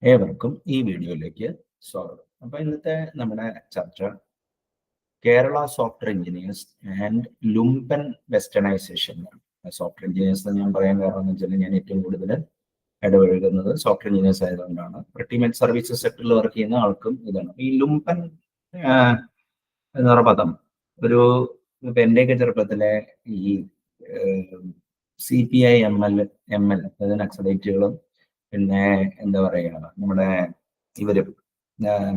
ഏവർക്കും ഈ വീഡിയോയിലേക്ക് സ്വാഗതം. അപ്പോൾ ഇന്നത്തെ നമ്മുടെ ചർച്ച Kerala software engineers and lumpen westernisation ആണ്. സോഫ്റ്റ്വെയർ എഞ്ചിനീയേഴ്സ് ഞാൻ പറയാൻ കാരണം എന്ന് വെച്ചാൽ ഞാൻ ഏറ്റവും കൂടുതൽ ഇടപഴകുന്നത് സോഫ്റ്റ്വെയർ എഞ്ചിനീയേഴ്സ് ആയതുകൊണ്ടാണ്. പ്രട്ടിമെന്റ് സർവീസസ് സെക്ടറിൽ വർക്ക് ചെയ്യുന്ന ആൾക്കും ഇതാണ്. ഈ ലുംപൻ എന്ന് പറയുന്ന പദം ഒരു ഇപ്പൊ എന്റെയൊക്കെ ചെറുപ്പത്തിലെ ഈ CPI ML അതായത് നക്സലൈറ്റുകളും പിന്നെ എന്താ പറയുക നമ്മുടെ ഇവര്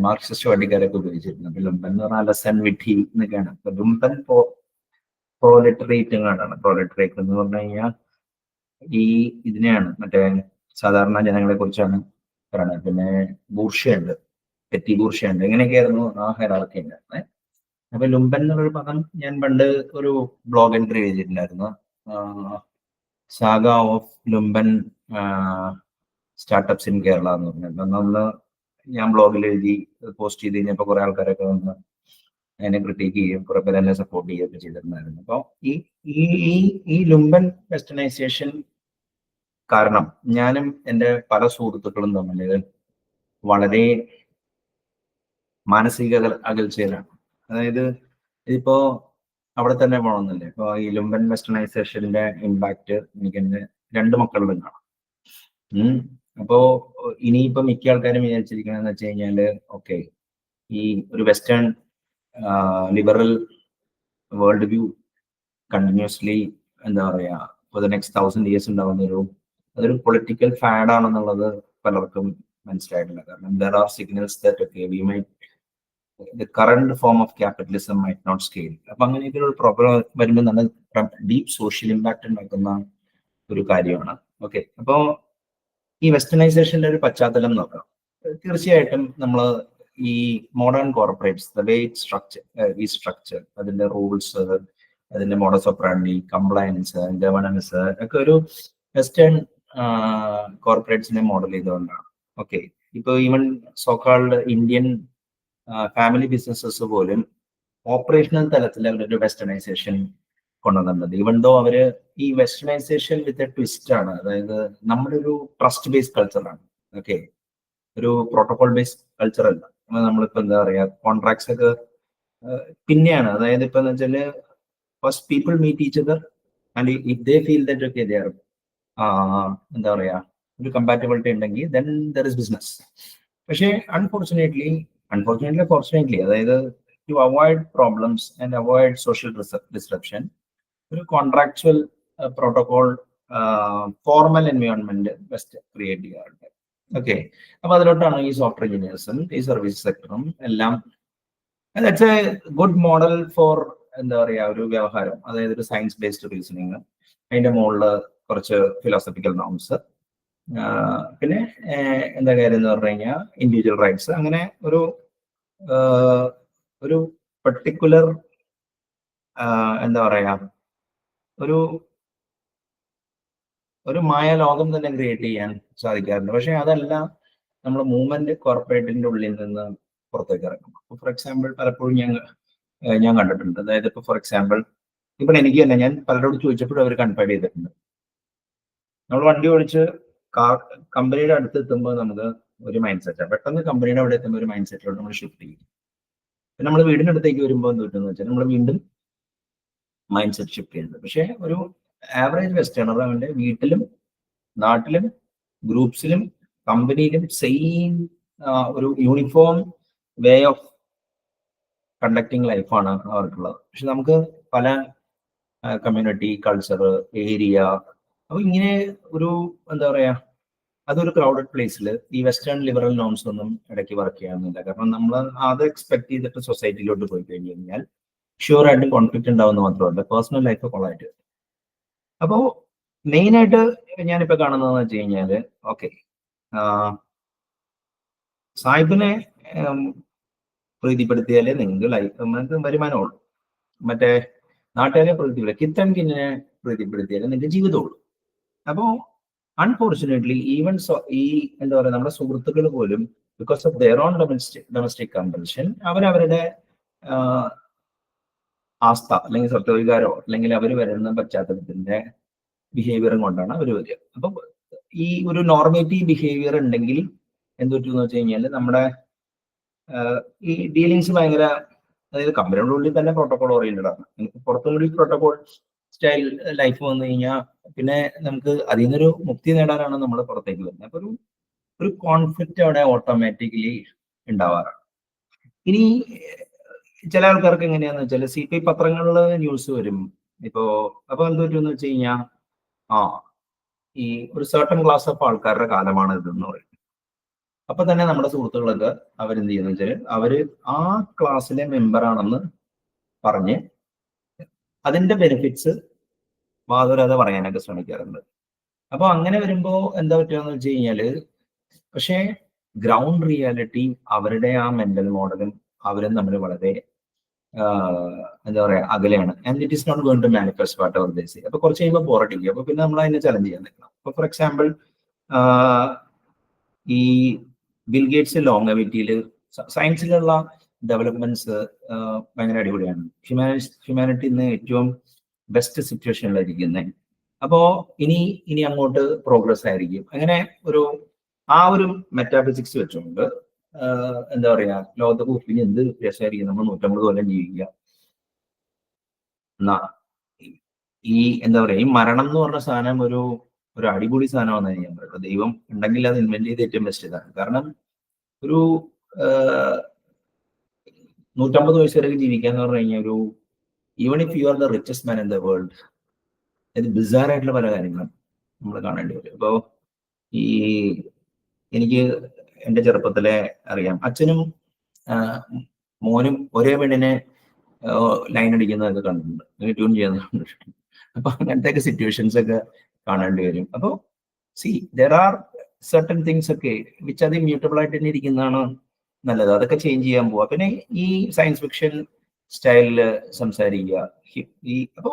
മാർക്സിസ്റ്റ് പാർട്ടിക്കാരൊക്കെ ഉപയോഗിച്ചിരുന്നത് ലുംപൻ എന്ന് പറഞ്ഞാൽ ലസൻ വിധി എന്നൊക്കെയാണ്. ഇപ്പൊ ലുംപൻ പ്രോലെറ്ററേറ്റുകളാണ്. പ്രോലെറ്ററേറ്റ് എന്ന് പറഞ്ഞു കഴിഞ്ഞാൽ ഈ ഇതിനെയാണ് മറ്റേ സാധാരണ ജനങ്ങളെ കുറിച്ചാണ് പറയുന്നത്. പിന്നെ ബൂർഷയുണ്ട്, പെറ്റി ബൂർഷയുണ്ട്, ഇങ്ങനെയൊക്കെയായിരുന്നു ആ ഹെറാർക്കി ഉണ്ടായിരുന്നത്. അപ്പൊ ലുംപൻ എന്നുള്ളൊരു പദം ഞാൻ പണ്ട് ഒരു ബ്ലോഗ് എൻട്രി എഴുതിയിട്ടുണ്ടായിരുന്നു. Saga of lumpen startups in Kerala എന്ന് പറഞ്ഞിട്ട് അന്ന് ഞാൻ ബ്ലോഗിൽ എഴുതി പോസ്റ്റ് ചെയ്ത് കഴിഞ്ഞപ്പോൾ കുറെ ആൾക്കാരൊക്കെ വന്ന് അതിനെ ക്രിട്ടിക്ക് ചെയ്യും, കുറെ പേര് എന്നെ സപ്പോർട്ട് ചെയ്യുകയൊക്കെ ചെയ്തിട്ടുണ്ടായിരുന്നു. അപ്പോൾ ഈ ലുംപൻ വെസ്റ്റേണൈസേഷൻ കാരണം ഞാനും എൻ്റെ പല സുഹൃത്തുക്കളും തമ്മിൽ വളരെ മാനസിക അകൽച്ചയിലാണ്. അതായത് ഇതിപ്പോ അവിടെ തന്നെ പോകണമെന്നില്ലേ. ഇപ്പൊ ഈ ലുംപൻ വെസ്റ്റേണൈസേഷന്റെ ഇമ്പാക്ട് എനിക്ക് എൻ്റെ 2 മക്കളിലും കാണാം. അപ്പോ ഇനിയിപ്പോ മിക്ക ആൾക്കാരും വിചാരിച്ചിരിക്കണെന്ന് വെച്ച് കഴിഞ്ഞാല് ഓക്കെ, ഈ ഒരു western liberal world view continuously എന്താ പറയാ ഫോർ ദ നെക്സ്റ്റ് 1000 years ഉണ്ടാവുന്ന അതൊരു പൊളിറ്റിക്കൽ ഫാഡ് ആണെന്നുള്ളത് പലർക്കും മനസ്സിലായിട്ടില്ല. കാരണം there are signals that okay V might the current form of capitalism might not scale. അപ്പൊ അങ്ങനെയൊക്കെ ഒരു പ്രോബ്ലം വരുമ്പോൾ നല്ല ഡീപ്പ് സോഷ്യൽ ഇമ്പാക്ട് ഉണ്ടാക്കുന്ന ഒരു കാര്യമാണ്. ഓക്കെ, അപ്പോ ഈ വെസ്റ്റേണൈസേഷന്റെ ഒരു പശ്ചാത്തലം നോക്കാം. തീർച്ചയായിട്ടും നമ്മൾ ഈ modern corporates the way structure അതിന്റെ റൂൾസ്, അതിന്റെ മോഡസ് ഓപ്പറാൻഡി, കംപ്ലയൻസ്, ഗവർണൻസ് ഒക്കെ ഒരു വെസ്റ്റേൺ കോർപ്പറേറ്റ്സിനെ മോഡൽ ചെയ്തുകൊണ്ടാണ്. ഓക്കെ, ഇപ്പൊ even so-called Indian family businesses പോലും ഓപ്പറേഷണൽ തലത്തിൽ അവരൊരു വെസ്റ്റേണൈസേഷൻ കൊണ്ടുവന്നിട്ടുണ്ട്. ഈവൻ ദോ അവര് ഈ വെസ്റ്റേണൈസേഷൻ വിത്ത് എ ട്വിസ്റ്റ് ആണ്. അതായത് നമ്മുടെ ഒരു ട്രസ്റ്റ് ബേസ്ഡ് കൾച്ചറാണ്. ഓക്കെ, ഒരു പ്രോട്ടോകോൾ ബേസ്ഡ് കൾച്ചർ അല്ല. നമ്മളിപ്പോ എന്താ പറയാ കോൺട്രാക്ട്സ് ഒക്കെ പിന്നെയാണ്. അതായത് ഇപ്പൊ എന്ന് വെച്ചാല് first people meet each other and if they feel that okay they are എന്താ പറയാ ഒരു കമ്പാറ്റബിലിറ്റി ഉണ്ടെങ്കിൽ ദെൻ ദർ ഇസ് ബിസിനസ്. പക്ഷേ ഫോർച്ചുനേറ്റ്ലി അതായത് to avoid problems and avoid social disruption ഒരു contractual protocol formal environment best create ചെയ്യാറുണ്ട്. Okay, അപ്പൊ അതിലോട്ടാണ് ഈ സോഫ്റ്റ്വെയർ എഞ്ചിനീയേഴ്സും ഈ സർവീസ് സെക്ടറും എല്ലാം. That's a good model for എന്താ പറയാ ഒരു വ്യവഹാരം. അതായത് ഒരു സയൻസ് ബേസ്ഡ് റീസണിങ്, അതിന്റെ മുകളിൽ കുറച്ച് ഫിലോസഫിക്കൽ നോംസ്, പിന്നെ എന്താ കാര്യം എന്ന് പറഞ്ഞു കഴിഞ്ഞാൽ ഇൻഡിവിജ്വൽ റൈറ്റ്സ്. അങ്ങനെ ഒരു പെർട്ടിക്കുലർ എന്താ പറയാ ഒരു മായ ലോകം തന്നെ ക്രിയേറ്റ് ചെയ്യാൻ സാധിക്കാറുണ്ട്. പക്ഷെ അതല്ല നമ്മൾ മൂവ്മെന്റ് കോർപ്പറേറ്റിന്റെ ഉള്ളിൽ നിന്ന് പുറത്തേക്ക് ഇറങ്ങും. ഫോർ എക്സാമ്പിൾ പലപ്പോഴും ഞാൻ കണ്ടിട്ടുണ്ട്. അതായത് ഇപ്പൊ ഫോർ എക്സാമ്പിൾ ഇപ്പൊ എനിക്ക് തന്നെ ഞാൻ പലരോട് ചോദിച്ചപ്പോഴും അവർ കൺഫൈഡ് ചെയ്തിട്ടുണ്ട്. നമ്മൾ വണ്ടി ഓടിച്ച് കമ്പനിയുടെ അടുത്ത് എത്തുമ്പോൾ നമുക്ക് ഒരു മൈൻഡ് സെറ്റാണ്. പെട്ടെന്ന് കമ്പനിയുടെ അവിടെ എത്തുമ്പോൾ ഒരു മൈൻഡ് സെറ്റിലോട്ട് നമ്മൾ ഷിഫ്റ്റ് ചെയ്യും. പിന്നെ നമ്മൾ വീടിന്റെ അടുത്തേക്ക് വരുമ്പോൾ എന്ത് പറ്റുമെന്ന് വെച്ചാൽ നമ്മൾ വീണ്ടും മൈൻഡ് സെറ്റ് ഷിഫ്റ്റ് ചെയ്യുന്നത്. പക്ഷെ ഒരു ആവറേജ് വെസ്റ്റേണർ അവന്റെ വീട്ടിലും നാട്ടിലും ഗ്രൂപ്പ്സിലും കമ്പനിയിലും സെയിം ഒരു യൂണിഫോം വേ ഓഫ് കണ്ടക്ടിങ് ലൈഫാണ് അവർക്കുള്ളത്. പക്ഷെ നമുക്ക് പല കമ്മ്യൂണിറ്റി, കൾച്ചർ, ഏരിയ, അപ്പൊ ഇങ്ങനെ ഒരു എന്താ പറയാ അതൊരു ക്രൗഡഡ് പ്ലേസിൽ ഈ വെസ്റ്റേൺ ലിബറൽ നോംസ് ഒന്നും ഇടയ്ക്ക് വർക്ക് ചെയ്യാവുന്നില്ല. കാരണം നമ്മൾ അത് എക്സ്പെക്ട് ചെയ്തിട്ട് സൊസൈറ്റിയിലോട്ട് പോയി കഴിഞ്ഞു കഴിഞ്ഞാൽ ഷുവർ ആയിട്ട് കോൺഫ്ലിക്റ്റ് ഉണ്ടാവുന്ന മാത്രമല്ല പേഴ്സണൽ ലൈഫ് കൊളായിട്ട്. അപ്പോ മെയിൻ ആയിട്ട് ഞാനിപ്പോ കാണുന്നതെന്ന് വെച്ച് കഴിഞ്ഞാല് ഓക്കെ, സാഹിബിനെ പ്രീതിപ്പെടുത്തിയാലേ നിങ്ങൾക്ക് വരുമാനമുള്ളൂ. മറ്റേ നാട്ടുകാരെ പ്രീതിപ്പെടുത്തി കിത്തൻകിനെ പ്രീതിപ്പെടുത്തിയാലേ നിങ്ങൾക്ക് ജീവിതമുള്ളൂ. അപ്പോ അൺഫോർച്ചുനേറ്റ്ലി ഈവൻ ഈ എന്താ പറയുക നമ്മുടെ സുഹൃത്തുക്കൾ പോലും because of their own domestic compulsion അവരവരുടെ ആസ്ഥ അല്ലെങ്കിൽ സത്വവികാരോ അല്ലെങ്കിൽ അവർ വരുന്ന പശ്ചാത്തലത്തിന്റെ ബിഹേവിയറും കൊണ്ടാണ് അവർ വരിക. അപ്പൊ ഈ ഒരു നോർമേറ്റീവ് ബിഹേവിയർ ഉണ്ടെങ്കിൽ എന്ത് പറ്റുമെന്ന് വെച്ച് കഴിഞ്ഞാൽ നമ്മുടെ ഈ ഡീലിങ്സ് ഭയങ്കര, അതായത് കമ്പനിയുടെ ഉള്ളിൽ തന്നെ പ്രോട്ടോകോൾ ഓറിയന്റഡ് ആണ്. നമുക്ക് പുറത്തുകൂടി പ്രോട്ടോകോൾ സ്റ്റൈൽ ലൈഫ് വന്നു കഴിഞ്ഞാൽ പിന്നെ നമുക്ക് അതിൽ നിന്നൊരു മുക്തി നേടാനാണ് നമ്മൾ പുറത്തേക്ക് വരുന്നത്. അപ്പൊ ഒരു കോൺഫ്ലിക്റ്റ് അവിടെ ഓട്ടോമാറ്റിക്കലി ഉണ്ടാവാറാണ്. ഇനി ചില ആൾക്കാർക്ക് എങ്ങനെയാന്ന് വെച്ചാൽ CPI പത്രങ്ങളിൽ ന്യൂസ് വരും. അപ്പൊ എന്ത് പറ്റുമെന്ന് വെച്ച് കഴിഞ്ഞാൽ ഈ ഒരു സർട്ടൺ ക്ലാസ് ഓഫ് ആൾക്കാരുടെ കാലമാണ് ഇതെന്ന് പറയും. അപ്പൊ തന്നെ നമ്മുടെ സുഹൃത്തുക്കളൊക്കെ അവരെന്ത് ചെയ്യുന്ന വെച്ചാൽ അവര് ആ ക്ലാസ്സിലെ മെമ്പറാണെന്ന് പറഞ്ഞ് അതിന്റെ ബെനിഫിറ്റ്സ് വാതുരാതെ പറയാനൊക്കെ ശ്രമിക്കാറുണ്ട്. അപ്പൊ അങ്ങനെ വരുമ്പോ എന്താ പറ്റുകയെന്ന് വെച്ച് കഴിഞ്ഞാല്, പക്ഷേ ഗ്രൗണ്ട് റിയാലിറ്റി അവരുടെ ആ മെന്റൽ മോഡലും അവരും തമ്മിൽ വളരെ എന്താ പറയാ അകലെയാണ്. And it is not going to manifest whatever they say. അപ്പൊ കുറച്ച് കഴിയുമ്പോൾ ബോറടിക്കും. അപ്പൊ പിന്നെ നമ്മൾ അതിനെ ചലഞ്ച് ചെയ്യാൻ നിൽക്കണം. അപ്പൊ ഫോർ എക്സാമ്പിൾ ഈ ബിൽ ഗേറ്റ്സ് ലോങ്ങവിറ്റിയിൽ സയൻസിലുള്ള ഡെവലപ്മെന്റ്സ് ഭയങ്കര അടിപൊളിയാണ്. ഹ്യൂമാനിറ്റി ഇന്ന് ഏറ്റവും ബെസ്റ്റ് സിറ്റുവേഷനിലായിരിക്കുന്നത്. അപ്പോ ഇനി അങ്ങോട്ട് പ്രോഗ്രസ് ആയിരിക്കും. അങ്ങനെ ആ ഒരു മെറ്റാഫിസിക്സ് വെച്ചുകൊണ്ട് എന്താ പറയാ, ലോകത്തെ കുറിച്ച് എന്ത് രസമായിരിക്കും നമ്മൾ 150 കൊല്ലം ജീവിക്കുക. ഈ എന്താ പറയാ, ഈ മരണം എന്ന് പറഞ്ഞ സാധനം ഒരു അടിപൊളി സാധനമാണെന്ന് ഞാൻ പറയുന്നത്. ദൈവം ഉണ്ടെങ്കിൽ അത് ഇൻവെന്റ് ചെയ്ത് ഏറ്റവും ബെസ്റ്റ് ഇതാണ്. കാരണം ഒരു 150 വയസ്സ് വരെ ജീവിക്കുക എന്ന് പറഞ്ഞു കഴിഞ്ഞാൽ even if you are the richest man in the world, ഇത് ബിസാറായിട്ടുള്ള പല കാര്യങ്ങളും നമ്മൾ കാണേണ്ടി വരും. അപ്പോ എനിക്ക് എന്റെ ചെറുപ്പത്തിലെ അറിയാം, അച്ഛനും മോനും ഒരേ പെണ്ണിനെ ലൈൻ അടിക്കുന്നതൊക്കെ കണ്ടിട്ടുണ്ട്, ട്യൂൺ ചെയ്യുന്നത് കണ്ടിട്ടുണ്ട്. അപ്പൊ അങ്ങനത്തെ സിറ്റുവേഷൻസ് ഒക്കെ കാണേണ്ടി വരും. അപ്പോ ദർ ആർ സർട്ടൻ തിങ്സ് ഒക്കെ വിച്ച് അത് മ്യൂട്ടബിൾ ആയിട്ട് തന്നെ ഇരിക്കുന്നതാണ് നല്ലത്. അതൊക്കെ ചേഞ്ച് ചെയ്യാൻ പോവാ. പിന്നെ ഈ സയൻസ് ഫിക്ഷൻ സ്റ്റൈലില് സംസാരിക്കുക. അപ്പോ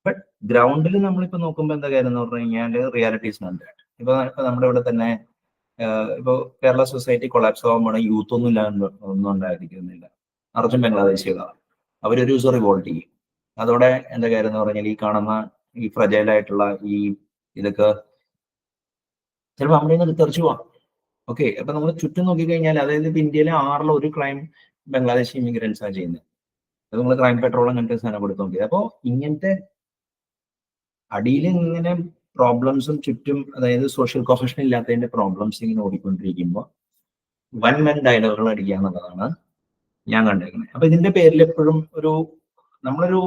ബട്ട് ഗ്രൗണ്ടിൽ നമ്മളിപ്പോ നോക്കുമ്പോൾ എന്താ കാര്യം എന്ന് പറഞ്ഞു കഴിഞ്ഞാൽ റിയാലിറ്റി ഇസ് നോട്ട് ദാറ്റ്. ഇപ്പൊ നമ്മുടെ ഇവിടെ തന്നെ ഇപ്പൊ കേരള സൊസൈറ്റി കൊളാപ്സ് ആകുമ്പോൾ യൂത്ത് ഒന്നും ഉണ്ടായിരിക്കുന്നില്ല. അർജുൻ ബംഗ്ലാദേശികളാണ്. അവരൊരു ദിവസം റിവോൾട്ട് ചെയ്യും. അതോടെ എന്താ കാര്യം എന്ന് പറഞ്ഞാൽ ഈ കാണുന്ന ഈ ഫ്രജൈലായിട്ടുള്ള ഈ ഇതൊക്കെ ചിലപ്പോൾ നമ്മുടെ നിന്ന് തെറിച്ചു പോവാം. ഓക്കെ, അപ്പൊ നമ്മൾ ചുറ്റും നോക്കിക്കഴിഞ്ഞാൽ, അതായത് ഇപ്പൊ ഇന്ത്യയിലെ 6 ഒരു ക്രൈം ബംഗ്ലാദേശി ഇമിഗ്രൻസ് ആണ് ചെയ്യുന്നത്. അത് നമ്മൾ ക്രൈം പെട്രോൾ അങ്ങനത്തെ സാധനം കൊടുത്തു നോക്കിയത്. അപ്പോ ഇങ്ങനത്തെ അടിയിൽ ഇങ്ങനെ പ്രോബ്ലംസും ചുറ്റും, അതായത് സോഷ്യൽ കോഹഷൻ ഇല്ലാത്തതിന്റെ പ്രോബ്ലംസ് ഇങ്ങനെ ഓടിക്കൊണ്ടിരിക്കുമ്പോൾ വൻ ഡയലോഗുകൾ അടിക്കുക എന്നുള്ളതാണ് ഞാൻ കണ്ടേക്കുന്നത്. അപ്പൊ ഇതിന്റെ പേരിൽ എപ്പോഴും നമ്മളൊരു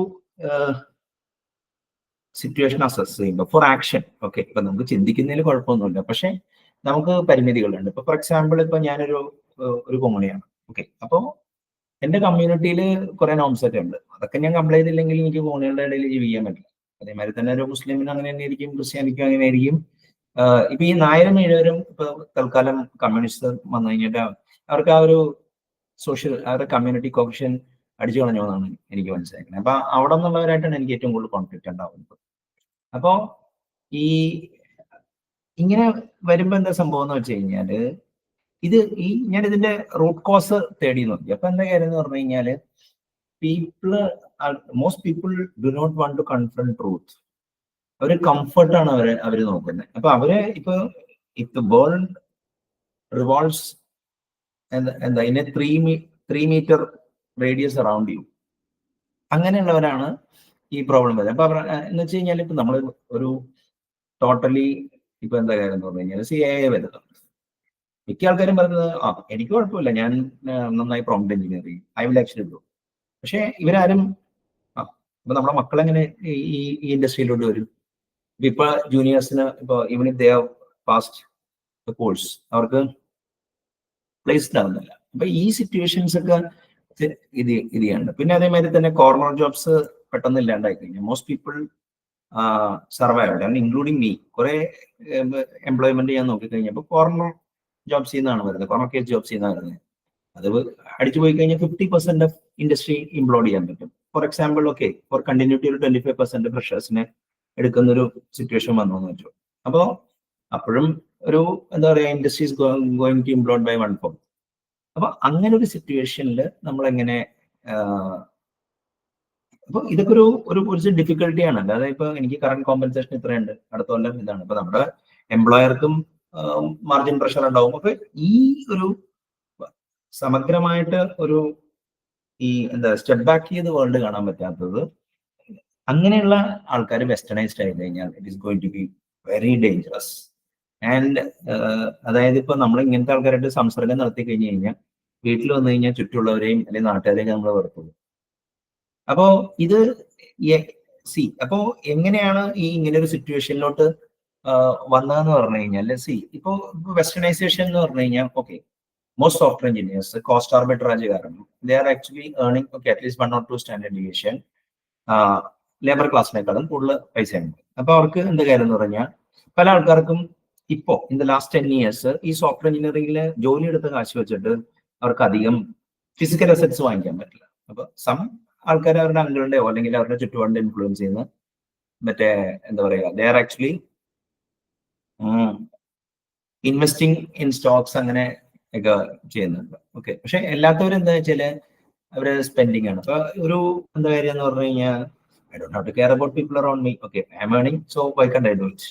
സിറ്റുവേഷൻ അസസ് ചെയ്യുമ്പോൾ ഫോർ ആക്ഷൻ, ഓക്കെ, ഇപ്പൊ നമുക്ക് ചിന്തിക്കുന്നതിൽ കുഴപ്പമൊന്നുമില്ല, പക്ഷെ നമുക്ക് പരിമിതികളുണ്ട്. ഇപ്പൊ ഫോർ എക്സാമ്പിൾ ഇപ്പൊ ഞാനൊരു കൊമണിയാണ്. ഓക്കെ, അപ്പോ എന്റെ കമ്മ്യൂണിറ്റിയിൽ കുറെ നോംസ് ഒക്കെ ഉണ്ട്. അതൊക്കെ ഞാൻ കംപ്ലൈ ചെയ്തില്ലെങ്കിൽ എനിക്ക് കോണികളുടെ ഇടയിൽ ജീവിക്കാൻ പറ്റില്ല. അതേമാതിരി തന്നെ ഒരു മുസ്ലിമിന് അങ്ങനെ തന്നെ ആയിരിക്കും, ക്രിസ്ത്യാനിക്കും അങ്ങനെ ആയിരിക്കും. ഇപ്പൊ ഈ നായരും ഏഴവരും ഇപ്പൊ തൽക്കാലം കമ്മ്യൂണിസ്റ്റ് വന്നു കഴിഞ്ഞിട്ട് അവർക്ക് ആ ഒരു അവരുടെ കമ്മ്യൂണിറ്റി കോഷൻ അടിച്ചു കളഞ്ഞു എന്നാണ് എനിക്ക് മനസ്സിലാക്കുന്നത്. അപ്പൊ അവിടെ നിന്നുള്ളവരായിട്ടാണ് എനിക്ക് ഏറ്റവും കൂടുതൽ കോൺഫ്ലിക്റ്റ് ഉണ്ടാവുന്നത്. അപ്പോ ഇങ്ങനെ വരുമ്പോ എന്താ സംഭവം എന്ന് വെച്ച് കഴിഞ്ഞാല്, ഞാൻ ഇതിന്റെ റൂട്ട് കോസ് തേടി നോക്കി. അപ്പൊ എന്താ കാര്യം എന്ന് പറഞ്ഞു കഴിഞ്ഞാല്, most people do not want to confront truth. അവര് കംഫർട്ടാണ് അവര് നോക്കുന്നത്. അപ്പൊ അവര് ഇഫ് ദ വേൾഡ് റിവോൾവ്സ് എന്താ in a 3 metre radius around you, അങ്ങനെയുള്ളവരാണ് ഈ പ്രോബ്ലം വരുന്നത്. അപ്പൊ എന്ന് വെച്ച് കഴിഞ്ഞാൽ ഇപ്പൊ നമ്മൾ ഒരു ടോട്ടലി ഇപ്പൊ എന്താ കാര്യം എന്ന് പറഞ്ഞു കഴിഞ്ഞാൽ CIA വരുന്നത്. മിക്ക ആൾക്കാരും പറയുന്നത് എനിക്ക് കുഴപ്പമില്ല, ഞാൻ നന്നായി പ്രോംപ്റ്റ് എഞ്ചിനീയർ ചെയ്യും, ഐ വിൽ ആക്ച്വലി ഡു. പക്ഷെ ഇവരാരും ഇപ്പൊ നമ്മുടെ മക്കളെങ്ങനെ ഈ ഇൻഡസ്ട്രിയിലോട്ട് വരും? ഇപ്പൊ ജൂനിയേഴ്സിന് ഇപ്പൊ even if they have passed course അവർക്ക് പ്ലേസ്ഡ് ആവുന്നില്ല. അപ്പൊ ഈ സിറ്റുവേഷൻസ് ഒക്കെ ഇത് ചെയ്യാണ്. പിന്നെ അതേമാതിരി തന്നെ കോർണർ ജോബ്സ് പെട്ടെന്ന് ഇല്ലാണ്ടായി കഴിഞ്ഞാൽ most people survive, including me. കുറെ എംപ്ലോയ്മെന്റ് ഞാൻ നോക്കിക്കഴിഞ്ഞപ്പോൾ കോർണർ ജോബ്സ് ചെയ്യുന്നതാണ് വരുന്നത്, കോർണർ കേസ് ജോബ്സ് ചെയ്യുന്നതാണ് വരുന്നത്. അത് അടിച്ചു പോയി കഴിഞ്ഞാൽ 50% ഓഫ് ഇൻഡസ്ട്രി ഇംപ്ലോഡ് ചെയ്യാൻ പറ്റും. For example, okay, for continuity ഒരു 25% ഫ്രഷേഴ്സിനെ എടുക്കുന്ന ഒരു സിറ്റുവേഷൻ വന്നു എന്ന് വെച്ചു. അപ്പോഴും എന്താ പറയാ, industry is going to implode by 1/4. അപ്പൊ അങ്ങനെ ഒരു സിറ്റുവേഷനിൽ നമ്മളെങ്ങനെ അപ്പൊ ഇതൊക്കെ ഒരു ഡിഫിക്കൽട്ടിയാണ്. അല്ലാതെ ഇപ്പൊ എനിക്ക് കറന്റ് കോമ്പൻസേഷൻ ഇത്രയുണ്ട്, അടുത്ത കൊല്ലം ഇതാണ്. ഇപ്പൊ നമ്മുടെ എംപ്ലോയർക്കും മാർജിൻ പ്രഷർ ഉണ്ടാവും. അപ്പൊ ഈ ഒരു സമഗ്രമായിട്ട് ഒരു ഈ എന്താ സ്റ്റെപ്പ് ബാക്ക് ചെയ്ത് വേൾഡ് കാണാൻ പറ്റാത്തത്, അങ്ങനെയുള്ള ആൾക്കാർ വെസ്റ്റേണൈസ്ഡ് ആയി കഴിഞ്ഞാൽ it is going to be very dangerous. And അതായത് ഇപ്പൊ നമ്മൾ ഇങ്ങനത്തെ ആൾക്കാരായിട്ട് സംസർഗം നടത്തി കഴിഞ്ഞു കഴിഞ്ഞാൽ വീട്ടിൽ വന്നു കഴിഞ്ഞാൽ ചുറ്റുമുള്ളവരെയും അല്ലെങ്കിൽ നാട്ടുകാരെയും നമ്മൾ വെറുത്തുള്ളൂ. അപ്പോ ഇത് അപ്പോ എങ്ങനെയാണ് ഈ ഇങ്ങനെ ഒരു സിറ്റുവേഷനിലോട്ട് വന്നതെന്ന് പറഞ്ഞു കഴിഞ്ഞാൽ ഇപ്പോ വെസ്റ്റേണൈസേഷൻ എന്ന് പറഞ്ഞു കഴിഞ്ഞാൽ okay, most software engineers cost arbitrage കാരണം they are actually earning at least 1 or 2 standard deviation labour ക്ലാസ്സിനേക്കാളും കൂടുതൽ പൈസയുണ്ട്. അപ്പൊ അവർക്ക് എന്ത് കാര്യം എന്ന് പറഞ്ഞാൽ പല ആൾക്കാർക്കും ഇപ്പോ ഇൻ ദ ലാസ്റ്റ് 10 years ഈ സോഫ്റ്റ്വെയർ എഞ്ചിനീയറിംഗിൽ ജോലി എടുത്ത കാശ് വെച്ചിട്ട് അവർക്ക് അധികം ഫിസിക്കൽ അസറ്റ്സ് വാങ്ങിക്കാൻ പറ്റില്ല. അപ്പൊ ആൾക്കാർ അവരുടെ അങ്കിളുടെയോ അല്ലെങ്കിൽ അവരുടെ ചുറ്റുപാടിന്റെ ഇൻഫ്ലുവൻസ് ചെയ്യുന്ന മറ്റേ എന്താ പറയുക, they are actually investing in stocks അങ്ങനെ ഒക്കെ ചെയ്യുന്നുണ്ട്. ഓക്കെ, പക്ഷെ എല്ലാത്തവരും എന്താ വെച്ചാല് അവര് സ്പെൻഡിങ് ആണ്. അപ്പൊ ഒരു എന്താ കാര്യം എന്ന് പറഞ്ഞു കഴിഞ്ഞാൽ I don't have to care about people around me. Okay, I am earning, so why can't I do it.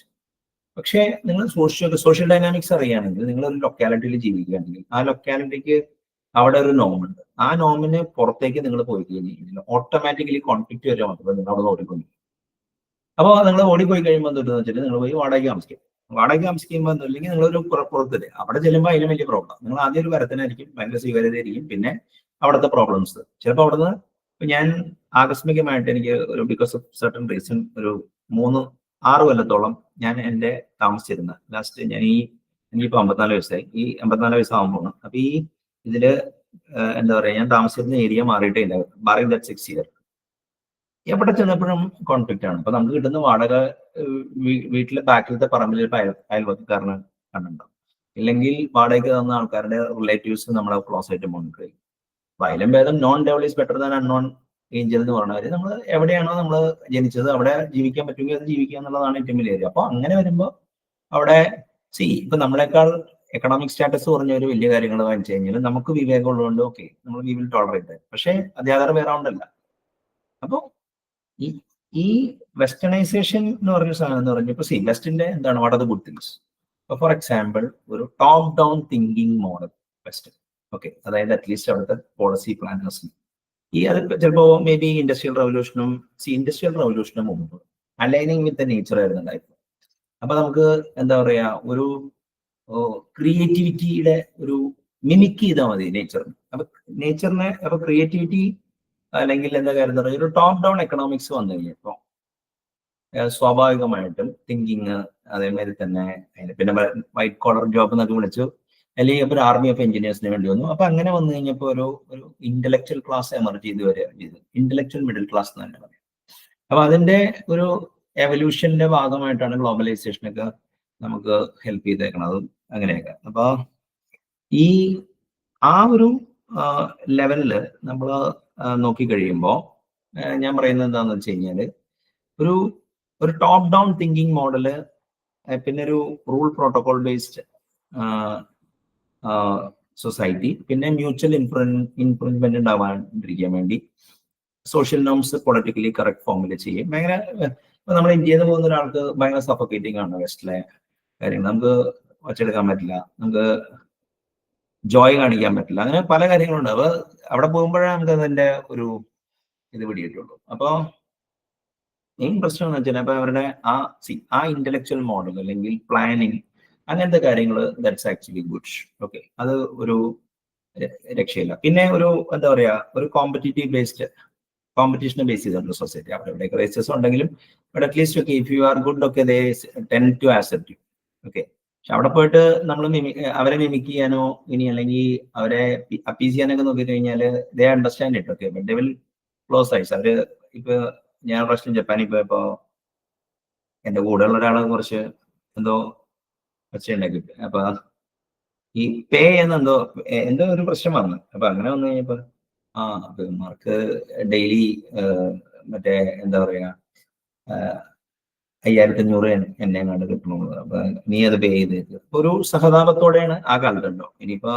പക്ഷേ നിങ്ങൾ സോഷ്യൽ ഡൈനാമിക്സ് അറിയുകയാണെങ്കിൽ, നിങ്ങൾ ഒരു ലൊക്കാലിറ്റിയിൽ ജീവിക്കുകയാണെങ്കിൽ ആ ലൊക്കാലിറ്റിക്ക് അവിടെ ഒരു നോം ഉണ്ട്. ആ നോമിന് പുറത്തേക്ക് നിങ്ങൾ പോയി കഴിഞ്ഞാൽ ഓട്ടോമാറ്റിക്കലി കോൺഫ്ലിക്റ്റ് വരെ മാത്രമേ നിങ്ങൾ അവിടെ ഓടിക്കൊണ്ടിരിക്കും. അപ്പോൾ നിങ്ങൾ ഓടിപ്പോയി കഴിയുമ്പോൾ എന്താണെന്ന് വെച്ചിട്ട് നിങ്ങൾ പോയി വാടകയ്ക്ക് താമസിക്കും. വാടകയ്ക്ക് താമസിക്കുമ്പോൾ എന്തില്ലെങ്കിൽ നിങ്ങളൊരു പുറത്തില്ലേ, അവിടെ ചെല്ലുമ്പോൾ അതിലും വലിയ പ്രോബ്ലം. നിങ്ങൾ ആദ്യം ഒരു വരത്തനായിരിക്കും, ഭയങ്കര സ്വീകാര്യതയായിരിക്കും, പിന്നെ അവിടുത്തെ പ്രോബ്ലംസ്. ചിലപ്പോൾ അവിടുന്ന് ഞാൻ ആകസ്മികമായിട്ട് എനിക്ക് ഒരു ബിക്കോസ് ഓഫ് സർട്ടൺ റീസൺ ഒരു 3-6 കൊല്ലത്തോളം ഞാൻ എൻ്റെ താമസിച്ചിരുന്ന ലാസ്റ്റ് എനിക്കിപ്പോൾ 54 വയസ്സായി. ഈ 54 വയസ്സാകുമ്പോൾ അപ്പൊ ഈ ഇതില് എന്താ പറയാ, ഞാൻ താമസിച്ചിരുന്ന ഏരിയ മാറിയിട്ടേ ഇല്ല. ബാറിംഗ് ദാറ്റ് 6 years എവിടെ ചെന്നപ്പോഴും കോൺഫ്ലിക്റ്റ് ആണ്. അപ്പൊ നമുക്ക് കിട്ടുന്ന വാടക വീട്ടിലെ ബാക്കിലത്തെ പറമ്പിൽ അയൽവക്കാരന് കണ്ടുണ്ടാവും, ഇല്ലെങ്കിൽ വാടകയ്ക്ക് തന്ന ആൾക്കാരുടെ റിലേറ്റീവ്സ് നമ്മളെ ക്ലോസ് ആയിട്ട് മോണിറ്റർ ചെയ്യും. അപ്പൊ അതിലും ഭേദം non devil is better than unknown Angel എന്ന് പറഞ്ഞവര് നമ്മൾ എവിടെയാണോ നമ്മൾ ജനിച്ചത് അവിടെ ജീവിക്കാൻ പറ്റുമെങ്കിൽ അത് ജീവിക്കുക എന്നുള്ളതാണ് ഏറ്റവും വലിയ കാര്യം. അപ്പൊ അങ്ങനെ വരുമ്പോൾ അവിടെ ഇപ്പൊ നമ്മളെക്കാൾ എക്കണോമിക് സ്റ്റാറ്റസ് കുറഞ്ഞ വലിയ കാര്യങ്ങൾ വാങ്ങിച്ചു കഴിഞ്ഞാൽ നമുക്ക് വിവേകം ഉള്ളതുകൊണ്ട് ഓക്കെ, നമ്മൾ വി വിൽ ടോളറേറ്റ്. പക്ഷെ അതേ വേറെ ഉണ്ടല്ല. അപ്പൊ ഈ വെസ്റ്റേണൈസേഷൻ എന്ന് പറഞ്ഞ സാധനം എന്ന് പറഞ്ഞപ്പോൾ വെസ്റ്റിന്റെ എന്താണ് what are the good things. ഇപ്പൊ ഫോർ എക്സാമ്പിൾ ഒരു top down thinking model west. Okay, അതായത് അറ്റ്ലീസ്റ്റ് അവിടുത്തെ പോളിസി പ്ലാനേഴ്സിന് അത് ചിലപ്പോ മേ ബി ഇൻഡസ്ട്രിയൽ റവല്യൂഷനും മുമ്പ് അലൈനിങ് വിത്ത് നേച്ചർ ആയിരുന്നു ഉണ്ടായിരുന്നു. അപ്പൊ നമുക്ക് എന്താ പറയാ, ഒരു ക്രിയേറ്റിവിറ്റിയുടെ ഒരു മിമിക് ചെയ്താൽ മതി നേച്ചറിന്. അപ്പൊ ക്രിയേറ്റിവിറ്റി അല്ലെങ്കിൽ എന്താ കാര്യം പറയുക, ഒരു ടോപ്പ് ഡൗൺ എക്കണോമിക്സ് വന്നു കഴിഞ്ഞപ്പോൾ സ്വാഭാവികമായിട്ടും തിങ്കിങ് അതേമാതിരി തന്നെ പിന്നെ വൈറ്റ് കോളർ ജോബ് എന്നൊക്കെ വിളിച്ചു, അല്ലെങ്കിൽ ഒരു ആർമി ഓഫ് എഞ്ചിനീയേഴ്സിന് വേണ്ടി വന്നു. അപ്പൊ അങ്ങനെ വന്നു കഴിഞ്ഞപ്പോൾ ഒരു ഇന്റലക്ച്വൽ ക്ലാസ് എമർജ് ചെയ്ത് വരികയാണ് ചെയ്തത്. ഇന്റലക്ച്വൽ മിഡിൽ ക്ലാസ് എന്ന് തന്നെ പറയാം. അപ്പൊ അതിന്റെ ഒരു എവല്യൂഷന്റെ ഭാഗമായിട്ടാണ് ഗ്ലോബലൈസേഷനൊക്കെ നമുക്ക് ഹെൽപ്പ് ചെയ്തേക്കണതും അങ്ങനെയൊക്കെ. അപ്പൊ ആ ഒരു ലെവലില് നമ്മൾ നോക്കിക്കഴിയുമ്പോൾ ഞാൻ പറയുന്നത് എന്താണെന്ന് വെച്ച് കഴിഞ്ഞാല് ഒരു ടോപ്പ് ഡൗൺ തിങ്കിങ് മോഡല്, പിന്നെ ഒരു റൂൾ പ്രോട്ടോകോൾ ബേസ്ഡ് സൊസൈറ്റി, പിന്നെ മ്യൂച്വൽ ഇൻഫ്ലുവൻമെന്റ് ഉണ്ടാവാണ്ടിരിക്കാൻ വേണ്ടി സോഷ്യൽ നോംസ് പൊളിറ്റിക്കലി കറക്റ്റ് ഫോമിൽ ചെയ്യും. ഭയങ്കര നമ്മൾ ഇന്ത്യയിൽ നിന്ന് പോകുന്ന ഒരാൾക്ക് ഭയങ്കര സഫോക്കേറ്റിംഗ് ആണ് വെസ്റ്റിലെ കാര്യങ്ങൾ. നമുക്ക് വച്ചെടുക്കാൻ പറ്റില്ല, നമുക്ക് ജോയ് കാണിക്കാൻ പറ്റില്ല, അങ്ങനെ പല കാര്യങ്ങളുണ്ട്. അപ്പൊ അവിടെ പോകുമ്പോഴേ നമുക്ക് അതിന്റെ ഒരു ഇത് പിടിയിട്ടുള്ളൂ. അപ്പൊ മെയിൻ പ്രശ്നം എന്ന് വെച്ചാൽ അപ്പൊ അവരുടെ ആ ഇന്റലക്ച്വൽ മോഡൽ അല്ലെങ്കിൽ പ്ലാനിങ് അങ്ങനത്തെ കാര്യങ്ങൾ ദാറ്റ്സ് ആക്ച്വലി ഗുഡ്. ഓക്കെ, അത് ഒരു രക്ഷയില്ല. പിന്നെ ഒരു എന്താ പറയാ, ഒരു കോമ്പറ്റീഷനെ ബേസ് ചെയ്തിട്ടുള്ള സൊസൈറ്റി. അവിടെ എവിടെയൊക്കെ റേസസ് ഉണ്ടെങ്കിലും but at least okay if you are good okay they tend to accept you. Okay, പക്ഷെ അവിടെ പോയിട്ട് നമ്മൾ അവരെ മിമിക് ചെയ്യാനോ ഇനി അല്ലെങ്കിൽ അവരെ അപ്പീസ് ചെയ്യാനൊക്കെ നോക്കി കഴിഞ്ഞാല് they understand it. Okay, but they will close eyes. അവര് ഇപ്പൊ ഞാൻ പ്രാവശ്യം ജപ്പാനിൽ പോയപ്പോ എന്റെ കൂടെയുള്ള ഒരാളെ കുറച്ച് എന്തോ ഉണ്ടാക്കി. അപ്പൊ ഈ പേ എന്നെന്തോ ഒരു പ്രശ്നം വന്നു. അപ്പൊ അങ്ങനെ വന്നു കഴിഞ്ഞപ്പോ മാർക്ക് ഡെയിലി മറ്റേ എന്താ പറയാ 5500 എന്നെ കണ്ട് കിട്ടണുള്ളൂ. അപ്പൊ നീ അത് പേ ചെയ്തേക്ക്. ഒരു സഹതാപത്തോടെയാണ് ആ കാലത്തുണ്ടോ. ഇനിയിപ്പോ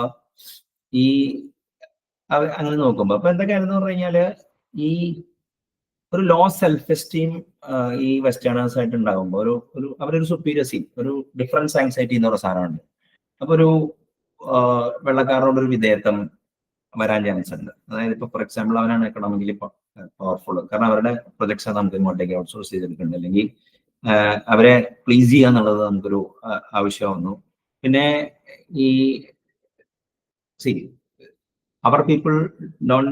അങ്ങനെ നോക്കുമ്പോ അപ്പൊ എന്തൊക്കെയാണെന്ന് പറഞ്ഞു കഴിഞ്ഞാല് ഒരു ലോ സെൽഫ് എസ്റ്റീം ഈ വെസ്റ്റേണേഴ്സ് ആയിട്ട് ഉണ്ടാകുമ്പോൾ അവരൊരു സുപ്പീരിയർ ഒരു ഡിഫറൻസ് ആങ്സൈറ്റി എന്ന് പറയുന്ന സാധനമുണ്ട്. അപ്പൊ ഒരു വെള്ളക്കാരോട് ഒരു വിധേയത്വം വരാൻ ചാൻസ് ഉണ്ട്. അതായത് ഇപ്പൊ ഫോർ എക്സാമ്പിൾ അവനാണ് എക്കണോമിക്കലി പവർഫുൾ, കാരണം അവരുടെ പ്രൊജക്ട്സ് നമുക്ക് ഇങ്ങോട്ടേക്ക് ഔട്ട്സോഴ്സ് ചെയ്തിട്ടുണ്ട്, അല്ലെങ്കിൽ അവരെ പ്ലീസ് ചെയ്യുക എന്നുള്ളത് നമുക്കൊരു ആവശ്യം വന്നു. പിന്നെ ഈ അവർ പീപ്പിൾ ഡോൺ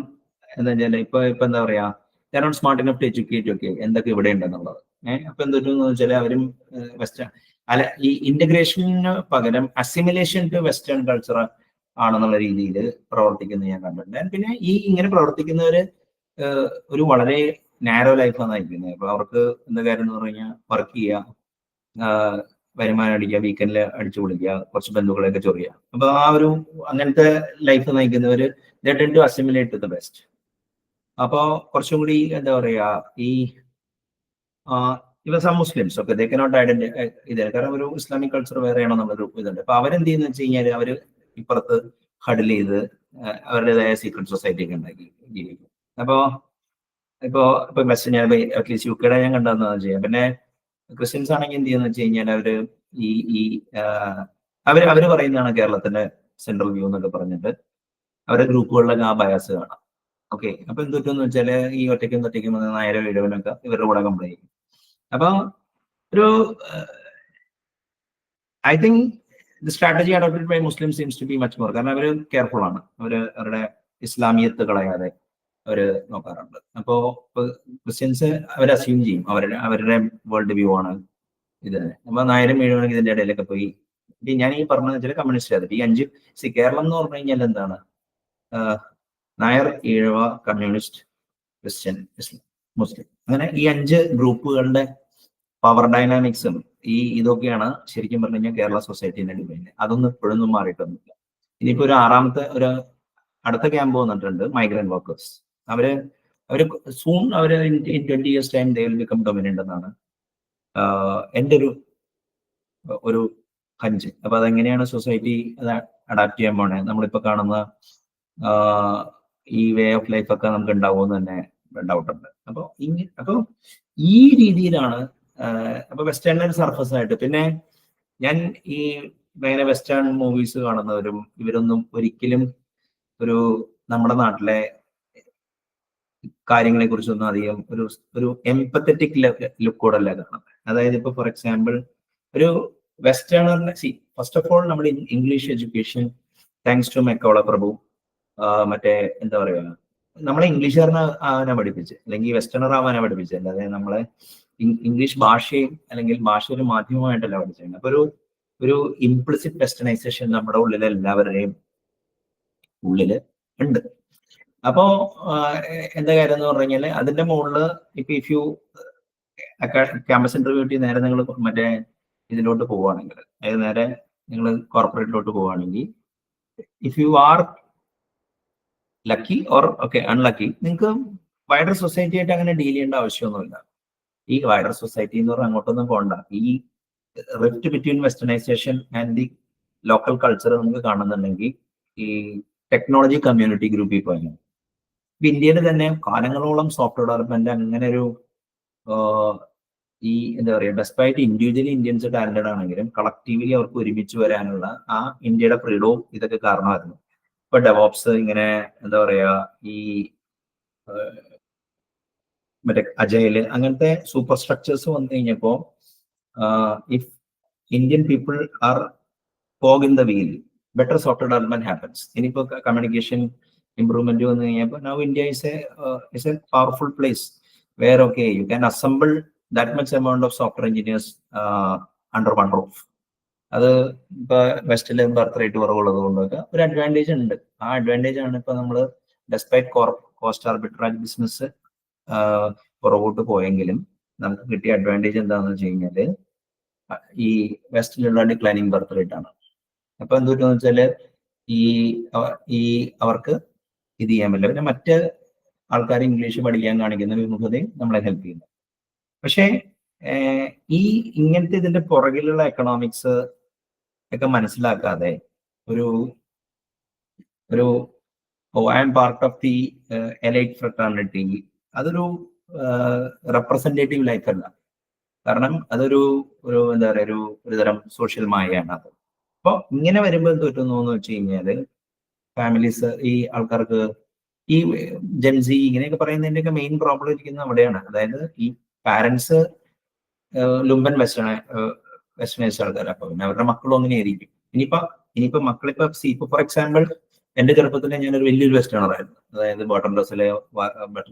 എന്താ വെച്ചാൽ ഇപ്പൊ എന്താ പറയാ, not smart enough to educate ഒക്കെ എന്തൊക്കെ ഇവിടെ ഉണ്ടെന്നുള്ളത്. അപ്പൊ എന്തൊക്കെയെന്ന് വെച്ചാൽ അവരും വെസ്റ്റേൺ അല്ല, ഈ ഇന്റഗ്രേഷന് പകരം അസിമിലേഷൻ ടു വെസ്റ്റേൺ കൾച്ചർ ആണെന്നുള്ള രീതിയിൽ പ്രവർത്തിക്കുന്നത് ഞാൻ കണ്ടിട്ടുണ്ട്. പിന്നെ ഈ ഇങ്ങനെ പ്രവർത്തിക്കുന്നവര് ഒരു വളരെ നാരോ ലൈഫാണ് നയിക്കുന്നത്. അപ്പൊ അവർക്ക് എന്താ കാര്യം എന്ന് പറഞ്ഞു കഴിഞ്ഞാൽ വർക്ക് ചെയ്യുക, വരുമാനം അടിക്കുക, വീക്കെൻഡിൽ അടിച്ചു പൊളിക്കുക, കുറച്ച് ബന്ധുക്കളെയൊക്കെ ചൊറിയുക. അപ്പൊ ആ ഒരു അങ്ങനത്തെ ലൈഫ് നയിക്കുന്നവര് they tend to assimilate to the best. അപ്പോ കുറച്ചും കൂടി എന്താ പറയാ, ഈ ഇവ സം മുസ്ലിംസ് ഒക്കെ ദേ കനോട്ട് ഐഡന്റിഫൈ ഇത്, കാരണം ഒരു ഇസ്ലാമിക് കൾച്ചർ വേറെയാണോ എന്നുള്ളൊരു ഇതുണ്ട്. അപ്പൊ അവരെന്ത് ചെയ്യുന്ന വെച്ച് കഴിഞ്ഞാൽ അവര് ഇപ്പുറത്ത് ഹഡിൽ ചെയ്ത് അവരുടേതായ സീക്രട്ട് സൊസൈറ്റി ഒക്കെ ഉണ്ടാക്കി ജീവിക്കും. അപ്പോ ഇപ്പൊ വെസ്റ്റ് ഞാൻ അറ്റ്ലീസ്റ്റ് യുകെയുടെ ഞാൻ കണ്ടതെന്ന് ചെയ്യാം. പിന്നെ ക്രിസ്ത്യൻസ് ആണെങ്കിൽ എന്ത് ചെയ്യുന്ന വെച്ച് കഴിഞ്ഞാൽ അവര് ഈ അവര് പറയുന്നതാണ് കേരളത്തിന്റെ സെൻട്രൽ വ്യൂ എന്നൊക്കെ പറഞ്ഞിട്ട് അവരുടെ ഗ്രൂപ്പുകളിലൊക്കെ ആ ബയാസ് കാണാം. ഓക്കെ, അപ്പൊ എന്തൊക്കെയെന്ന് വെച്ചാല് ഈ ഒറ്റയ്ക്കും നായരോ ഇഴവനൊക്കെ ഇവരുടെ കൂടെ കംപ്ലൈന്റ് ചെയ്യും. അപ്പൊ ഒരു I think the strategy adopted by Muslim seems to be much more, കാരണം അവര് കെയർഫുൾ ആണ്, അവരുടെ ഇസ്ലാമിയത്ത് കളയാതെ അവര് നോക്കാറുണ്ട്. അപ്പോ ക്രിസ്ത്യൻസ് അവർ അസ്യൂം ചെയ്യും അവരുടെ വേൾഡ് വ്യൂ ആണ് ഇത്. അപ്പൊ നായരും ഏഴുവാണെങ്കിൽ ഇതിന്റെ ഇടയിലൊക്കെ പോയി ഞാൻ ഈ പറഞ്ഞ ചില കമ്മ്യൂണിസ്റ്റ് ആയിട്ട് ഈ 5 കേരളം എന്ന് പറഞ്ഞു കഴിഞ്ഞാൽ എന്താണ്, നായർ, ഈഴവ, കമ്മ്യൂണിസ്റ്റ്, ക്രിസ്ത്യൻ, മുസ്ലിം, അങ്ങനെ ഈ 5 ഗ്രൂപ്പുകളുടെ പവർ ഡൈനാമിക്സും ഇതൊക്കെയാണ് ശരിക്കും പറഞ്ഞു കഴിഞ്ഞാൽ കേരള സൊസൈറ്റീന്റെ ഡിമാൻഡ്. അതൊന്നും ഇപ്പോഴൊന്നും മാറിയിട്ടൊന്നുമില്ല. ഇനിയിപ്പോ ഒരു അടുത്ത ക്യാമ്പ് വന്നിട്ടുണ്ട്, മൈഗ്രന്റ് വർക്കേഴ്സ്. അവര് soon in 20 years time they will become dominant എന്നാണ് എൻ്റെ ഒരു ഹഞ്ച്. അപ്പൊ അതെങ്ങനെയാണ് സൊസൈറ്റി അത് അഡാപ്റ്റ് ചെയ്യാൻ പോണേ, നമ്മളിപ്പോ കാണുന്ന ഈ വേ ഓഫ് ലൈഫ് ഒക്കെ നമുക്ക് ഉണ്ടാവുമെന്ന് തന്നെ ഡൗട്ട് ഉണ്ട്. അപ്പൊ ഈ രീതിയിലാണ് അപ്പൊ വെസ്റ്റേൺ സർഫസ് ആയിട്ട്. പിന്നെ ഞാൻ ഈ ഭയങ്കര വെസ്റ്റേൺ മൂവീസ് കാണുന്നവരും ഇവരൊന്നും ഒരിക്കലും നമ്മുടെ നാട്ടിലെ കാര്യങ്ങളെ കുറിച്ചൊന്നും അധികം ഒരു എംപത്തറ്റിക് ലുക്കോടല്ല കാണുന്നത്. അതായത് ഇപ്പൊ ഫോർ എക്സാമ്പിൾ ഒരു വെസ്റ്റേണറിനെ ഫസ്റ്റ് ഓഫ് ഓൾ നമ്മുടെ ഇംഗ്ലീഷ് എഡ്യൂക്കേഷൻ താങ്ക്സ് ടു മെക്കോള പ്രഭു, മറ്റേ എന്താ പറയുക, നമ്മളെ ഇംഗ്ലീഷുകാരനെ ആവാനാ പഠിപ്പിച്ച്, അല്ലെങ്കിൽ വെസ്റ്റേണർ ആവാനാ പഠിപ്പിച്ചത്, അല്ലാതെ നമ്മളെ ഇംഗ്ലീഷ് ഭാഷയും അല്ലെങ്കിൽ ഭാഷ ഒരു മാധ്യമമായിട്ടല്ല പഠിച്ചത്. അപ്പൊ ഒരു ഇംപ്ലിസിറ്റ് വെസ്റ്റേണൈസേഷൻ നമ്മുടെ ഉള്ളിൽ എല്ലാവരുടെയും ഉള്ളില് ഉണ്ട്. അപ്പോ എന്താ കാര്യം എന്ന് പറഞ്ഞു കഴിഞ്ഞാല് അതിന്റെ മുകളില് ഇഫ് യു ക്യാമ്പസ് ഇന്റർവ്യൂ നേരെ നിങ്ങൾ മറ്റേ ഇതിലോട്ട് പോവുകയാണെങ്കിൽ, അതായത് നേരെ നിങ്ങൾ കോർപ്പറേറ്റിലോട്ട് പോവുകയാണെങ്കിൽ, if you are lucky or unlucky, നിങ്ങൾക്ക് വൈഡർ സൊസൈറ്റി ആയിട്ട് അങ്ങനെ ഡീൽ ചെയ്യേണ്ട ആവശ്യമൊന്നുമില്ല. ഈ വൈഡർ സൊസൈറ്റി എന്ന് പറഞ്ഞാൽ അങ്ങോട്ടൊന്നും പോകണ്ട. ഈ rift between westernisation and the local culture നമുക്ക് കാണുന്നുണ്ടെങ്കിൽ ഈ ടെക്നോളജി കമ്മ്യൂണിറ്റി ഗ്രൂപ്പിൽ പോയാൽ, ഇപ്പൊ ഇന്ത്യയിൽ തന്നെ കാലങ്ങളോളം സോഫ്റ്റ്വെയർ ഡെവലപ്മെന്റ് അങ്ങനെ ഒരു എന്താ പറയുക, ഡെസ്പൈറ്റ് ഇൻഡിവിജ്വലി ഇന്ത്യൻസ് ടാലന്റഡ് ആണെങ്കിലും കളക്റ്റീവ്ലി അവർക്ക് ഒരുമിച്ച് വരാനുള്ള ആ ഇന്ത്യയുടെ ഫ്രീഡവും ഇതൊക്കെ കാരണമായിരുന്നു. ഇപ്പൊ ഡെവോപ്സ് ഇങ്ങനെ എന്താ പറയാ, ഈ മറ്റേ അജയല് അങ്ങനത്തെ സൂപ്പർ സ്ട്രക്ചേഴ്സ് വന്നു കഴിഞ്ഞപ്പോ if Indian people are cog in the wheel, better software development happens. ഇനിയിപ്പോ കമ്മ്യൂണിക്കേഷൻ ഇംപ്രൂവ്മെന്റ് വന്നു കഴിഞ്ഞപ്പോൾ now India is a powerful place where you can assemble that much amount of software engineers under one roof. അത് ഇപ്പൊ വെസ്റ്റിലെ birth rate കുറവുള്ളത് കൊണ്ടൊക്കെ ഒരു advantage ഉണ്ട്. ആ അഡ്വാൻറ്റേജ് ആണ് ഇപ്പൊ നമ്മള് ഡെസ്പൈറ്റ് കോസ്റ്റ് ആർബിട്രാജ് ബിസിനസ് പുറകോട്ട് പോയെങ്കിലും നമുക്ക് കിട്ടിയ അഡ്വാൻറ്റേജ് എന്താണെന്ന് വെച്ച് കഴിഞ്ഞാല് ഈ വെസ്റ്റിലുള്ള ഡിക്ലൈനിങ് ബർത്ത് റേറ്റ് ആണ്. അപ്പൊ എന്തുപറ്റുമെന്ന് വെച്ചാല് ഈ അവർക്ക് ഇത് ചെയ്യാൻ പറ്റില്ല. പിന്നെ മറ്റ് ആൾക്കാർ ഇംഗ്ലീഷ് പഠിക്കാൻ കാണിക്കുന്ന വിമുഖതയും നമ്മളെ ഹെൽപ്പ് ചെയ്യുന്നു. പക്ഷേ ഇങ്ങനത്തെ ഇതിന്റെ പുറകിലുള്ള എക്കണോമിക്സ് ഒക്കെ മനസ്സിലാക്കാതെ ഒരു I M part of the elite fraternity, അതൊരു റെപ്രസെന്റേറ്റീവ് ലൈഫ് അല്ല. കാരണം അതൊരു എന്താ പറയുക ഒരു തരം സോഷ്യൽ മായയാണ് അത്. അപ്പൊ ഇങ്ങനെ വരുമ്പോൾ എന്ത് പറ്റുന്നു എന്ന് വെച്ച് കഴിഞ്ഞാല് ഫാമിലീസ് ഈ ആൾക്കാർക്ക് ഈ ജെൻസി ഇങ്ങനെയൊക്കെ പറയുന്നതിന്റെയൊക്കെ മെയിൻ പ്രോബ്ലം ഇരിക്കുന്നത് അവിടെയാണ്. അതായത് ഈ പാരന്റ്സ് ലുംബൻ വെസ്റ്റേണൈസ്ഡ് ആൾക്കാർ. അപ്പൊ പിന്നെ അവരുടെ മക്കളും അങ്ങനെ ആയിരിക്കും. ഇനിയിപ്പോ മക്കളിപ്പോ ഫോർ എക്സാമ്പിൾ എന്റെ ചെറുപ്പത്തിൽ ഞാനൊരു വലിയൊരു വെസ്റ്റേണർ ആയിരുന്നു. അതായത് ബട്ടൺ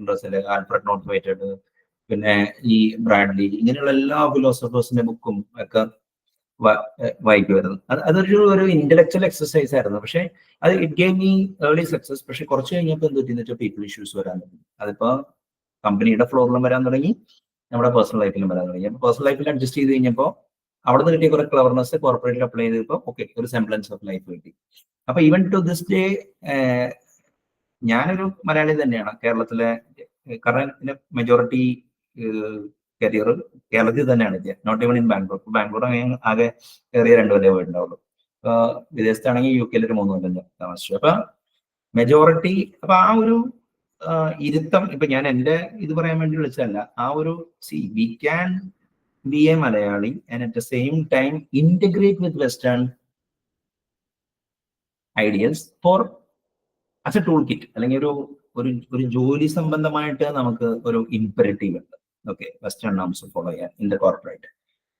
ഡ്രസ്സിലെ ആൽഫ്രഡ് നോട്ട് വൈറ്റഡ്, പിന്നെ ഈ ബ്രാഡ്ലി, ഇങ്ങനെയുള്ള എല്ലാ ഫിലോസഫേഴ്സിന്റെ ബുക്കും ഒക്കെ വായിക്കുമായിരുന്നു. അതൊരു ഇന്റലക്ച്വൽ എക്സസൈസ് ആയിരുന്നു. പക്ഷെ അത് it gave me early success. പക്ഷെ കുറച്ച് കഴിഞ്ഞപ്പോൾ എന്ത് പറ്റിയെന്ന് വെച്ചാൽ പീപ്പിൾ ഇഷ്യൂസ് വരാൻ തുടങ്ങി. അതിപ്പോ കമ്പനിയുടെ ഫ്ലോറിലും വരാൻ തുടങ്ങി, നമ്മുടെ പേഴ്സണൽ ലൈഫിലും വരാൻ തുടങ്ങി. അപ്പൊ പേഴ്സണൽ ലൈഫിൽ അഡ്ജസ്റ്റ് ചെയ്ത് കഴിഞ്ഞപ്പോൾ അവിടെ നിന്ന് കിട്ടിയ കുറെ ക്ലവർനെസ് കോർപ്പറേറ്റിൽ അപ്ലൈ ചെയ്തപ്പോൾ ഓക്കെ ഒരു സെംബ്ലൻസ് ഓഫ് ലൈഫ് കിട്ടി. അപ്പൊ ഈവൻ ടു ദിസ് ഡേ ഞാനൊരു മലയാളി തന്നെയാണ്. കേരളത്തിലെ കാരണം മെജോറിറ്റി കരിയർ കേരളത്തിൽ തന്നെയാണ്. നോട്ട് ഈവൺ ഇൻ ബാംഗ്ലൂർ ആകെ കയറിയ 2 കൊല്ലമേ പോയിട്ടുണ്ടാവുള്ളൂ. വിദേശത്താണെങ്കിൽ UK ഒരു 3 കൊല്ലം താമസിച്ചു. അപ്പൊ മെജോറിറ്റി അപ്പൊ ആ ഒരു ഇരുത്തം ഇപ്പൊ ഞാൻ എന്റെ ഇത് പറയാൻ വേണ്ടി വിളിച്ചതല്ല. ആ ഒരു we can be a Malayali and at the same time integrate with western ideals for as a tool kit. അല്ലെങ്കിൽ ഒരു ജോലി സംബന്ധമായിട്ട് നമുക്ക് ഒരു ഇംപെരറ്റീവ് ഉണ്ട്. ഓക്കെ, വെസ്റ്റേൺ നോംസ് ഫോളോ ചെയ്യാൻ ഇൻ ദ കോർപ്പറേറ്റ്.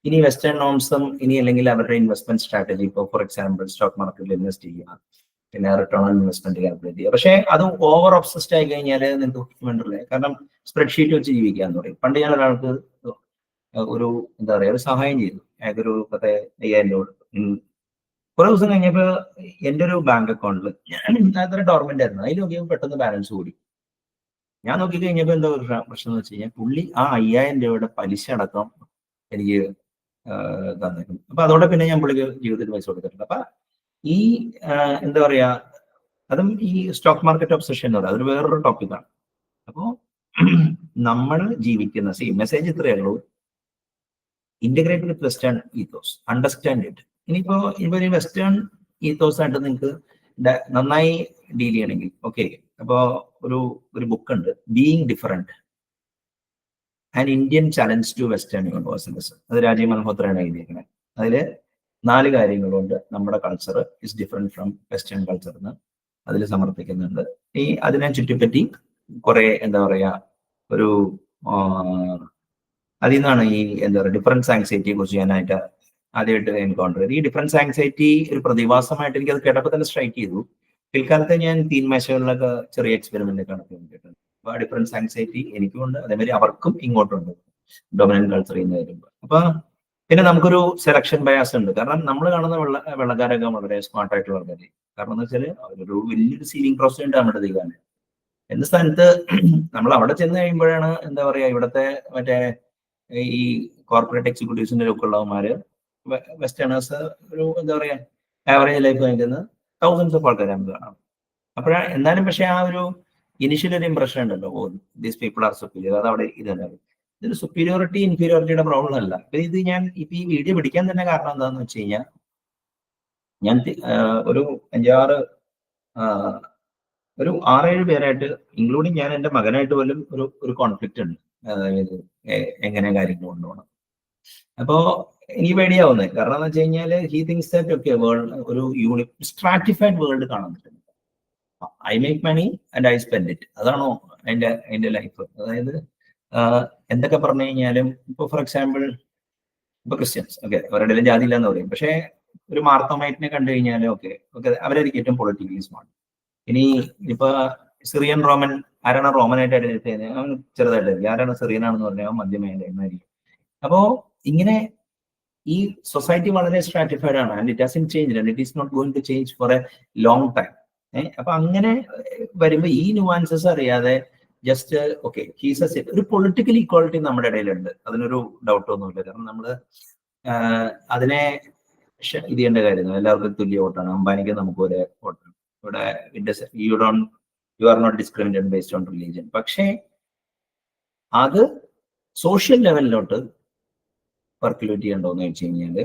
ഇനി വെസ്റ്റേൺ നോംസും ഇനി അല്ലെങ്കിൽ അവരുടെ ഇൻവെസ്റ്റ്മെന്റ് സ്ട്രാറ്റജി, ഇപ്പോൾ ഫോർ എക്സാമ്പിൾ സ്റ്റോക്ക് മാർക്കറ്റിൽ ഇൻവെസ്റ്റ് ചെയ്യുക, പിന്നെ റിട്ടേൺ ഓൺ ഇൻവെസ്റ്റ്മെന്റ് കാൽക്കുലേറ്റ് ചെയ്യുക. പക്ഷേ അത് ഓവർ ഒബ്സസ്ഡ് ആയി കഴിഞ്ഞാൽ നിങ്ങൾക്ക് വേണ്ടല്ലേ. കാരണം സ്പ്രെഡ്ഷീറ്റ് വെച്ച് ജീവിക്കാന്ന് പറയും. പണ്ട് ഞാൻ ഒരാൾക്ക് ഒരു എന്താ പറയുക ഒരു സഹായം ചെയ്തു. അയാൾക്കൊരു 5000 രൂപ. കുറെ ദിവസം കഴിഞ്ഞപ്പോൾ എൻ്റെ ഒരു ബാങ്ക് അക്കൗണ്ടിൽ അതൊരു ഡോർമെന്റ് ആയിരുന്നു. അതിൽ നോക്കിയപ്പോൾ പെട്ടെന്ന് ബാലൻസ് കൂടി. ഞാൻ നോക്കി കഴിഞ്ഞപ്പോൾ എന്താ പ്രശ്നം എന്ന് വെച്ച് കഴിഞ്ഞാൽ പുള്ളി ആ 5000 രൂപയുടെ പലിശ അടക്കം എനിക്ക് തന്നിരുന്നു. അപ്പൊ അതോടെ പിന്നെ ഞാൻ പുള്ളിക്ക് ജീവിതത്തിൽ പൈസ കൊടുത്തിട്ടുണ്ട്. അപ്പൊ ഈ എന്താ പറയാ അതും ഈ സ്റ്റോക്ക് മാർക്കറ്റ് ഒബ്സഷൻ എന്ന് പറയുന്നത് അതൊരു വേറൊരു ടോപ്പിക്കാണ്. അപ്പോ നമ്മൾ ജീവിക്കുന്ന മെസ്സേജ് ഇത്രയേ ഉള്ളൂ. Integrate with western ethos, understand it. ഇനിയിപ്പോ ഒരു വെസ്റ്റേൺ ഈത്തോസ് ആയിട്ട് നിങ്ങൾക്ക് നന്നായി ഡീൽ ചെയ്യണമെങ്കിൽ ഓക്കെ. അപ്പോ ഒരു ബുക്ക് ഉണ്ട്, being different and Indian challenge to western universalism. അത് രാജീവ് മൽഹോത്രയാണ് എഴുതിയിരിക്കുന്നത്. അതില് 4 കാര്യങ്ങളുണ്ട് നമ്മുടെ culture is different from western culture എന്ന് അതിൽ സമർപ്പിക്കുന്നുണ്ട്. അതിനെ ചുറ്റിപ്പറ്റി കുറെ എന്താ പറയാ ഒരു അതിൽ നിന്നാണ് ഈ എന്താ പറയുക ഡിഫറൻസ് ആങ്സൈറ്റിയെ കുറിച്ച് ഞാനായിട്ട് ആദ്യമായിട്ട് എൻകൗണ്ടർ ചെയ്തു. ഈ ഡിഫറൻസ് ആങ്സൈറ്റി ഒരു പ്രതിഭാസമായിട്ട് എനിക്ക് അത് കേട്ടപ്പോൾ തന്നെ സ്ട്രൈക്ക് ചെയ്തു. പിൽക്കാലത്ത് ഞാൻ തീൻമേശകളിലൊക്കെ ചെറിയ എക്സ്പെരിമെന്റ് ഒക്കെ നടത്തിയിട്ടുണ്ട്. അപ്പൊ ആ ഡിഫറൻസ് ആങ്സൈറ്റി എനിക്കുണ്ട്, അതേമാതിരി അവർക്കും ഇങ്ങോട്ടുണ്ട് ഡൊമിനന്റ് കൾച്ചറിൽ നിന്ന് വരുമ്പോൾ. അപ്പൊ പിന്നെ നമുക്കൊരു സെലക്ഷൻ ബയാസ് ഉണ്ട്. കാരണം നമ്മൾ കാണുന്ന വെള്ളക്കാരൊക്കെ വളരെ സ്മാർട്ട് ആയിട്ടുള്ള ആൾക്കാർ. കാരണം എന്ന് വെച്ചാൽ അവരൊരു വലിയൊരു സീലിംഗ് പ്രോസസ് ഉണ്ട് നമ്മുടെ തീരാന്. എന്ന സ്ഥാനത്ത് നമ്മൾ അവിടെ ചെന്ന് കഴിയുമ്പോഴാണ് എന്താ പറയാ ഇവിടുത്തെ മറ്റേ ഈ കോർപ്പറേറ്റ് എക്സിക്യൂട്ടീവ്സിന്റെ ഒക്കെ ഉള്ളവന്മാര് വെസ്റ്റേണേഴ്സ് ഒരു എന്താ പറയാ ആവറേജ് ലൈഫ് നയിക്കുന്ന തൗസൻഡ്സ് ഓഫ് ആൾക്കാർ നമുക്ക് കാണാം. അപ്പോഴാണ് എന്നാലും പക്ഷെ ആ ഒരു ഇനിഷ്യൽ ഒരു ഇംപ്രഷൻ ഉണ്ടല്ലോ, ഓ ദീസ് പീപ്പിൾ ആർ സുപ്പീരിയർ. അത് അവിടെ ഇതല്ല. ഇതൊരു സുപ്പീരിയോറിറ്റി ഇൻഫീരിയോറിറ്റിയുടെ പ്രോബ്ലം അല്ല. ഇത് ഞാൻ ഇപ്പൊ ഈ വീഡിയോ പിടിക്കാൻ തന്നെ കാരണം എന്താന്ന് വെച്ച് കഴിഞ്ഞാൽ ഞാൻ ഒരു 6-7 പേരായിട്ട് ഇൻക്ലൂഡിങ് ഞാൻ എൻ്റെ മകനായിട്ട് പോലും ഒരു കോൺഫ്ലിക്റ്റ് ഉണ്ട്. അതായത് എങ്ങനെ കാര്യങ്ങൾ കൊണ്ടുപോകണം. അപ്പോ എനിക്ക് പേടിയാവുന്നത് കാരണം എന്ന് വെച്ച് കഴിഞ്ഞാൽ he thinks that okay world ഒരു സ്ട്രാറ്റിഫൈഡ് വേൾഡ് കാണാൻ പറ്റും. I make money and I spend it. അതാണോ അതിന്റെ ലൈഫ്? അതായത് എന്തൊക്കെ പറഞ്ഞു കഴിഞ്ഞാലും ഇപ്പൊ ഫോർ എക്സാമ്പിൾ ഇപ്പൊ ക്രിസ്ത്യൻസ് ഓക്കെ അവരുടെ ജാതി ഇല്ലാന്ന് പറയും. പക്ഷെ ഒരു മാർത്തോമൈറ്റിനെ കണ്ടു കഴിഞ്ഞാൽ ഓക്കെ അവരായിരിക്കും ഏറ്റവും പൊളിറ്റിക്കലി സ്മാർട്ട്. ഇനി ഇപ്പൊ സിറിയൻ റോമൻ ആരാണ് റോമനായിട്ട് ഐഡന്റിഫൈ ചെയ്യുന്നത്? അവൻ ചെറുതായിട്ടായിരിക്കും. ആരാണ് സിറിയൻ ആണെന്ന് പറഞ്ഞാൽ അവൻ മധ്യമേനായിരിക്കും. അപ്പോ ഇങ്ങനെ ഈ സൊസൈറ്റി വളരെ സ്ട്രാറ്റിഫൈഡ് ആണ്. And it hasn't change and it is not going to change for a long time. അപ്പൊ അങ്ങനെ വരുമ്പോ ഈ ന്യൂവാൻസസ് അറിയാതെ ജസ്റ്റ് ഓക്കെ ഹീസ് ഒരു പൊളിറ്റിക്കൽ ഈക്വാളിറ്റി നമ്മുടെ ഇടയിലുണ്ട്. അതിനൊരു ഡൗട്ടൊന്നുമില്ല. കാരണം നമ്മള് അതിനെ ഇത് ചെയ്യേണ്ട കാര്യങ്ങൾ എല്ലാവർക്കും തുല്യ വോട്ടാണ്. അംബാനിക്ക് നമുക്ക് ഒരേ വോട്ടാണ്. ഇവിടെ you are not discriminated based on religion. പക്ഷേ അത് സോഷ്യൽ ലെവലിലോട്ട് പെർക്കുലേറ്റ് ചെയ്യണ്ടോന്ന് വെച്ച് കഴിഞ്ഞാൽ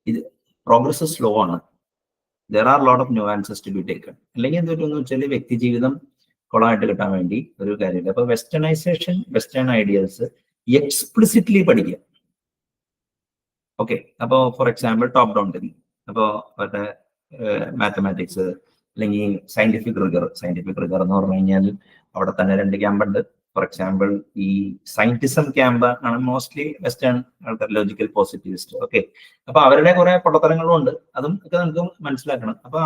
ഇത് പ്രോഗ്രസ് സ്ലോ ആണ്. There are lot of nuances to be taken. അല്ലെങ്കിൽ എന്ത് പറ്റുമെന്ന് വെച്ചാൽ വ്യക്തി ജീവിതം കൊളമായിട്ട് കിട്ടാൻ വേണ്ടി ഒരു കാര്യമില്ല. അപ്പൊ വെസ്റ്റേണൈസേഷൻ, വെസ്റ്റേൺ ഐഡിയൽസ് എക്സ്പ്ലിസിറ്റ്ലി പഠിക്കുക. ഓക്കെ, അപ്പോൾ for example top down thinking. അപ്പോൾ മറ്റേ മാത്തമാറ്റിക്സ് അല്ലെങ്കിൽ സയന്റിഫിക് റിഗർ എന്ന് പറഞ്ഞു കഴിഞ്ഞാൽ അവിടെ തന്നെ 2 ക്യാമ്പുണ്ട്. ഫോർ എക്സാമ്പിൾ ഈ സയന്റിസം ക്യാമ്പ് ആണ് മോസ്റ്റ്ലി വെസ്റ്റേൺ ആൾക്കാർ, ലോജിക്കൽ പോസിറ്റിവിസ്റ്റ്. ഓക്കെ, അപ്പൊ അവരുടെ കുറെ പൊള്ളത്തരങ്ങളും ഉണ്ട്, അതും ഒക്കെ നമുക്ക് മനസ്സിലാക്കണം. അപ്പൊ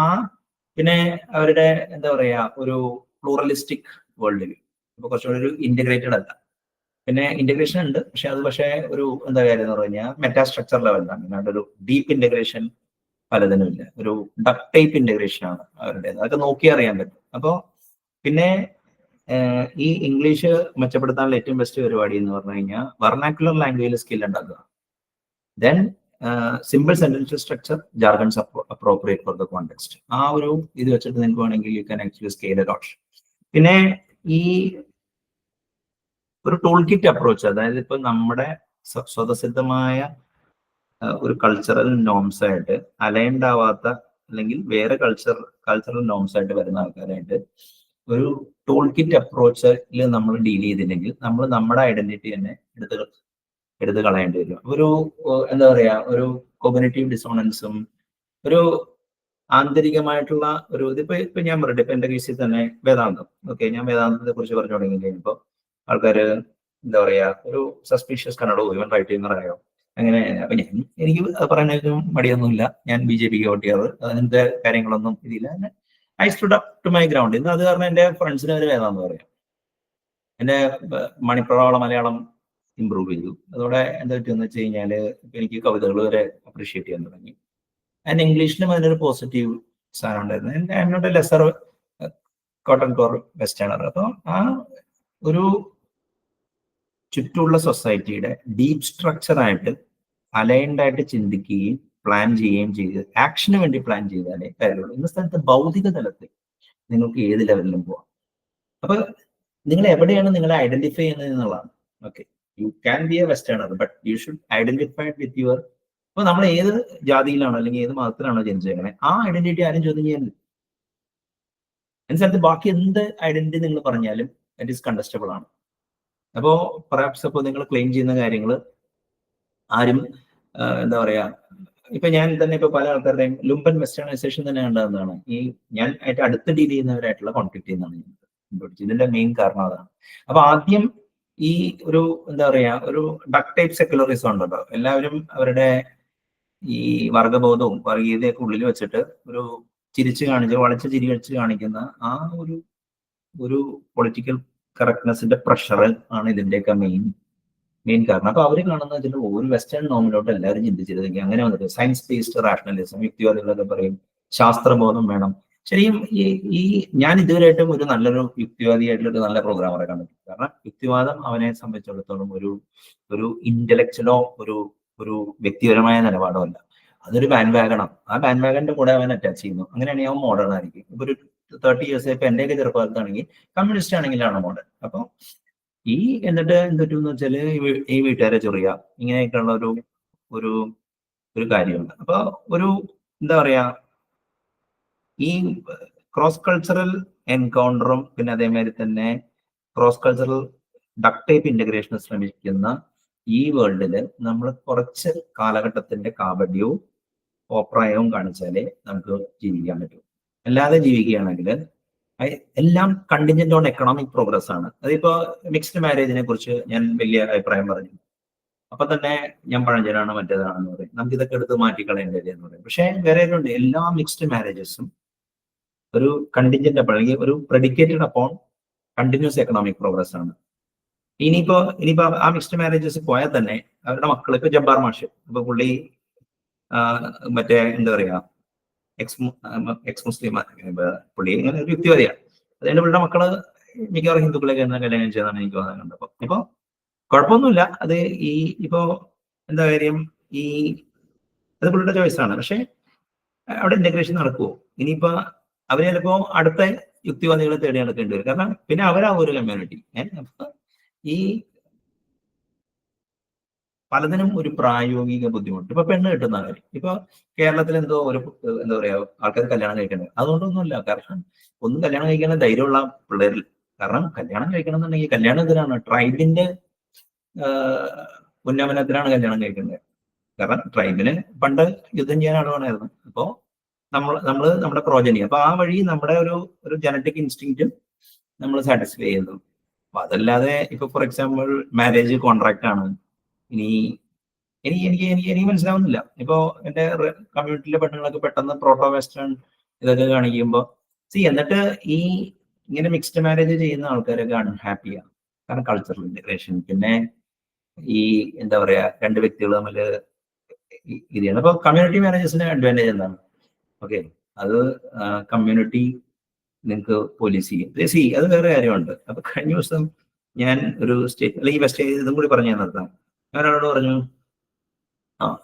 പിന്നെ അവരുടെ എന്താ പറയാ ഒരു പ്ലൂറലിസ്റ്റിക് വേൾഡിൽ ഇപ്പൊ കുറച്ചുകൂടി ഒരു ഇന്റഗ്രേറ്റഡ് അല്ല. പിന്നെ ഇന്റഗ്രേഷൻ ഉണ്ട്, പക്ഷെ ഒരു എന്താ കാര്യം എന്ന് പറഞ്ഞു കഴിഞ്ഞാൽ മെറ്റാസ്ട്രക്ചർ ലെവലിലാണ്. അല്ലാണ്ട് ഒരു ഡീപ്പ് ഇന്റഗ്രേഷൻ പലതിനും ഇല്ല. ഒരു ഡക്ക് ടൈപ്പ് ഇന്റഗ്രേഷൻ ആണ് അവരുടേത്. അതൊക്കെ നോക്കി അറിയാൻ പറ്റും. അപ്പോൾ പിന്നെ ഈ ഇംഗ്ലീഷ് മെച്ചപ്പെടുത്താനുള്ള ഏറ്റവും ബെസ്റ്റ് പരിപാടി എന്ന് പറഞ്ഞു കഴിഞ്ഞാൽ വെർനാക്കുലർ ലാംഗ്വേജിൽ സ്കിൽ ഉണ്ടാക്കുക. Then simple sentence structure, jargons appropriate for the context. ആ ഒരു ഇത് വെച്ചിട്ട് നിങ്ങൾക്ക് വേണമെങ്കിൽ you can actually scale a lot. പിന്നെ ഈ ഒരു ടൂൾ കിറ്റ് അപ്രോച്ച്, അതായത് ഇപ്പൊ നമ്മുടെ സ്വതസിദ്ധമായ ഒരു കൾച്ചറൽ നോംസ് ആയിട്ട് അലൈൻഡ് ആവാത്ത അല്ലെങ്കിൽ വേറെ കൾച്ചറൽ നോംസ് ആയിട്ട് വരുന്ന ആൾക്കാരായിട്ട് ഒരു ടൂൾ കിറ്റ് അപ്രോച്ചിൽ നമ്മൾ ഡീൽ ചെയ്തില്ലെങ്കിൽ നമ്മൾ നമ്മുടെ ഐഡന്റിറ്റി തന്നെ എടുത്ത് കളയേണ്ടി വരും. ഒരു എന്താ പറയാ ഒരു കോഗ്നിറ്റീവ് ഡിസോണൻസും ഒരു ആന്തരികമായിട്ടുള്ള ഒരു ഇപ്പൊ ഞാൻ പറയട്ടെ, ഇപ്പൊ എന്റെ കേസിൽ തന്നെ വേദാന്തം. ഓക്കെ, ഞാൻ വേദാന്തത്തെ കുറിച്ച് പറഞ്ഞു തുടങ്ങി കഴിഞ്ഞപ്പോൾ ആൾക്കാര് എന്താ പറയാ ഒരു സസ്പീഷ്യസ് കണ്ണടോ ഇവൻ റൈറ്റ് ചെയ്യുന്നറിയോ അങ്ങനെ. അപ്പൊ എനിക്ക് പറയാനൊന്നും മടിയൊന്നുമില്ല. ഞാൻ BJP വോട്ട് ചെയ്യാറ്, അങ്ങനത്തെ കാര്യങ്ങളൊന്നും ഇതില്ല. I stood up to my ground. ഇന്ന് അത് കാരണം എന്റെ ഫ്രണ്ട്സിന് ഒരു വേദാന്തം പറയാം. എന്റെ മണിപ്രവാള മലയാളം ഇമ്പ്രൂവ് ചെയ്തു. അതോടെ എന്താ പറ്റുമെന്ന് വെച്ച് കഴിഞ്ഞാല് എനിക്ക് കവിതകൾ വരെ അപ്രീഷിയേറ്റ് ചെയ്യാൻ തുടങ്ങി. ആൻഡ് ഇംഗ്ലീഷിലും അതിനൊരു പോസിറ്റീവ് സാധനം ഉണ്ടായിരുന്നു. I M not a lesser cotton core westerner. അപ്പൊ ആ ഒരു ചുറ്റുമുള്ള സൊസൈറ്റിയുടെ ഡീപ് സ്ട്രക്ചർ ആയിട്ട് അലൈൻഡ് ആയിട്ട് ചിന്തിക്കുകയും പ്ലാൻ ചെയ്യുകയും ചെയ്ത് ആക്ഷന് വേണ്ടി പ്ലാൻ ചെയ്താലേ കാര്യമുള്ളൂ. ഇന്ന സ്ഥലത്ത് ഭൗതിക തലത്തിൽ നിങ്ങൾക്ക് ഏത് ലെവലിലും പോവാം. അപ്പൊ നിങ്ങൾ എവിടെയാണ് നിങ്ങളെ ഐഡന്റിഫൈ ചെയ്യുന്നത് എന്നുള്ളതാണ്. Okay, you can be a westerner, but you should identify with your. അപ്പൊ നമ്മൾ ഏത് ജാതിയിലാണോ അല്ലെങ്കിൽ ഏത് മതത്തിലാണോ ജനിച്ചേക്കണേ ആ ഐഡന്റിറ്റി ആരും ചോദ്യം ചെയ്യാനില്ല. അനുസരിച്ച് ബാക്കി എന്ത് ഐഡന്റിറ്റി നിങ്ങൾ പറഞ്ഞാലും ഇറ്റ് ഈസ് കണ്ടസ്റ്റബിൾ ആണ്. അപ്പോ പെർഹാപ്സ് അപ്പോൾ നിങ്ങൾ ക്ലെയിം ചെയ്യുന്ന കാര്യങ്ങൾ ആരും എന്താ പറയാ, ഇപ്പൊ ഞാൻ തന്നെ ഇപ്പൊ പല ആൾക്കാരുടെയും ലുംപൻ വെസ്റ്റേണൈസേഷൻ തന്നെ കണ്ടതാണ്. ഈ ഞാൻ ആയിട്ട് അടുത്ത് ഡീൽ ചെയ്യുന്നവരായിട്ടുള്ള കോൺഫ്ലിക്റ്റ് എന്നാണ് ഞാൻ കണ്ടുപിടിച്ചത്. ഇതിന്റെ മെയിൻ കാരണം അതാണ്. അപ്പൊ ആദ്യം ഈ ഒരു എന്താ പറയാ ഒരു ഡക്ക് ടൈപ്പ് സെക്യുലറിസം ഉണ്ടല്ലോ, എല്ലാവരും അവരുടെ ഈ വർഗബോധവും വർഗീയതയൊക്കെ ഉള്ളിൽ വെച്ചിട്ട് ഒരു വളച്ച ചിരി വെച്ച് കാണിക്കുന്ന ആ ഒരു പൊളിറ്റിക്കൽ കറക്റ്റ്നെസിന്റെ പ്രഷർ ആണ് ഇതിന്റെയൊക്കെ മെയിൻ കാരണം. അപ്പൊ അവര് കാണുന്ന വെച്ചിട്ട് ഒരു വെസ്റ്റേൺ നോമിലോട്ട് എല്ലാവരും ചിന്തിച്ചിരുന്നെങ്കിൽ അങ്ങനെ വന്നിട്ട് സയൻസ് ബേസ്ഡ് റാഷണലിസം, യുക്തിവാദികളൊക്കെ പറയും ശാസ്ത്രബോധം വേണം. ശരിയും ഈ ഞാൻ ഇതുവരെയായിട്ടും ഒരു നല്ലൊരു യുക്തിവാദിയായിട്ടുള്ള ഒരു നല്ല പ്രോഗ്രാമറെ കണ്ടിട്ടുണ്ട്. കാരണം യുക്തിവാദം അവനെ സംബന്ധിച്ചിടത്തോളം ഒരു ഇന്റലക്ച്വലോ ഒരു വ്യക്തിപരമായ നിലപാടോ അല്ല, അതൊരു ബാൻഡ് വാഗണാണ്. ആ ബാൻഡ് വാഗണിന്റെ കൂടെ അവൻ അറ്റാച്ച് ചെയ്യുന്നു. അങ്ങനെയാണെങ്കിൽ അവൻ മോഡേൺ ആയിരിക്കും. ഇപ്പൊ ഒരു 30 years ഇപ്പൊ എന്റെയൊക്കെ ചെറുപ്പകാലത്താണെങ്കിൽ കമ്മ്യൂണിസ്റ്റ് ആണെങ്കിലാണ് മോഡേൺ. അപ്പൊ എന്നിട്ട് എന്തെന്ന് വെച്ചാല് ഈ വീട്ടുകാരെ ചൊറിയ ഇങ്ങനെയൊക്കെയുള്ള ഒരു കാര്യമുണ്ട്. അപ്പൊ എന്താ പറയാ ഈ ക്രോസ് കൾച്ചറൽ എൻകൗണ്ടറും പിന്നെ അതേമാതിരി തന്നെ ക്രോസ് കൾച്ചറൽ ഡക്ക് ടൈപ്പ് ഇന്റഗ്രേഷന് ശ്രമിക്കുന്ന ഈ വേൾഡില് നമ്മൾ കുറച്ച് കാലഘട്ടത്തിന്റെ കാപട്യവും ഓപ്രായവും കാണിച്ചാലേ നമുക്ക് ജീവിക്കാൻ പറ്റും. അല്ലാതെ ജീവിക്കുകയാണെങ്കിൽ എല്ലാം കണ്ടിൻജന്റ് ഓൺ എക്കണോമിക് പ്രോഗ്രസ് ആണ്. അതിപ്പോ മിക്സ്ഡ് മാരേജിനെ കുറിച്ച് ഞാൻ വലിയ അഭിപ്രായം പറഞ്ഞു. അപ്പൊ തന്നെ ഞാൻ പഴഞ്ചനാണ് മറ്റേതാണെന്ന് പറയും. നമുക്ക് ഇതൊക്കെ എടുത്ത് മാറ്റിക്കളയേണ്ടത് എന്ന് പറയും. പക്ഷെ വേറെ ഉണ്ട്, എല്ലാ മിക്സ്ഡ് മാരേജസും ഒരു കണ്ടിൻജന്റ് അല്ലെങ്കിൽ ഒരു പ്രെഡിക്കേറ്റഡ് അപ്പോൺ കണ്ടിന്യൂസ് എക്കണോമിക് പ്രോഗ്രസ് ആണ്. ഇനിയിപ്പോ ആ മിക്സ്ഡ് മാരേജസ് പോയാൽ തന്നെ അവരുടെ മക്കൾ, ഇപ്പൊ ജബ്ബാർ മാഷ്, ഇപ്പൊ പുള്ളി മറ്റേ എന്താ പറയാ എക്സ് മുസ്ലിം പുള്ളി ഇങ്ങനെ ഒരു യുക്തിവാദിയാണ്. അതുകൊണ്ട് പുള്ളിയുടെ മക്കള് മിക്കവാറും ഹിന്ദുക്കളൊക്കെ കല്യാണം ചെയ്താണ് എനിക്ക് തോന്നുന്നുണ്ട്. ഇപ്പൊ കുഴപ്പമൊന്നുമില്ല. അത് ഇപ്പോ എന്താ കാര്യം, അത് പുള്ളിയുടെ ചോയ്സാണ്. പക്ഷെ അവിടെ ഇന്റഗ്രേഷൻ നടക്കുമോ? ഇനിയിപ്പോ അവര് ചിലപ്പോ അടുത്ത യുക്തിവാദികളെ തേടി നടക്കേണ്ടി വരും. കാരണം പിന്നെ അവരാ ഒരു കമ്മ്യൂണിറ്റി. അപ്പൊ പലതിനും ഒരു പ്രായോഗിക ബുദ്ധിമുട്ട്. ഇപ്പൊ പെണ്ണ് കിട്ടുന്ന കാര്യം, ഇപ്പൊ കേരളത്തിൽ എന്താ പറയാ ആൾക്കാർ കല്യാണം കഴിക്കേണ്ടത് അതുകൊണ്ടൊന്നുമില്ല. കാരണം ഒന്നും കല്യാണം കഴിക്കാൻ ധൈര്യമുള്ള പിള്ളേരിൽ കാരണം കല്യാണം കഴിക്കണം എന്നുണ്ടെങ്കിൽ കല്യാണം എന്തിനാണ്? ട്രൈബിന്റെ ഉന്നമനത്തിനാണ് കല്യാണം കഴിക്കുന്നത്. കാരണം ട്രൈബിന് പണ്ട് യുദ്ധം ചെയ്യാൻ ആളുകളായിരുന്നു. അപ്പോ നമ്മള് നമ്മുടെ പ്രോജനി, അപ്പൊ ആ വഴി നമ്മുടെ ഒരു ജനറ്റിക് ഇൻസ്റ്റിങ്ക്റ്റും നമ്മൾ സാറ്റിസ്ഫൈ ചെയ്യുന്നു. അപ്പൊ അതല്ലാതെ ഇപ്പൊ ഫോർ എക്സാമ്പിൾ മാരേജ് കോൺട്രാക്ട് ആണ്. ഇനി എനിക്ക് മനസ്സിലാവുന്നില്ല. ഇപ്പോ എന്റെ കമ്മ്യൂണിറ്റിയിലെ പെണ്ണുങ്ങളൊക്കെ പെട്ടെന്ന് പ്രോട്ടോ വെസ്റ്റേൺ ഇതൊക്കെ കാണിക്കുമ്പോൾ എന്നിട്ട് ഈ ഇങ്ങനെ മിക്സ്ഡ് മാരേജ് ചെയ്യുന്ന ആൾക്കാരൊക്കെ അൺഹാപ്പിയാണ്. കാരണം കൾച്ചറൽ ഇന്റഗ്രേഷൻ, പിന്നെ ഈ എന്താ പറയാ, രണ്ട് വ്യക്തികൾ തമ്മിൽ ഇത് ചെയ്യണം. അപ്പൊ കമ്മ്യൂണിറ്റി മാരേജസിന് അഡ്വാൻറ്റേജ് എന്താണ്? ഓക്കെ, അത് കമ്മ്യൂണിറ്റി നിങ്ങൾക്ക് പോലീസ് ചെയ്യും. അത് വേറെ കാര്യമുണ്ട്. അപ്പൊ കഴിഞ്ഞ ദിവസം ഞാൻ ഒരു സ്റ്റേറ്റ്, അല്ലെങ്കിൽ വെസ്റ്റ് ഇതും കൂടി പറഞ്ഞു നിർത്താം. ഞാൻ ഒരാളോട് പറഞ്ഞു,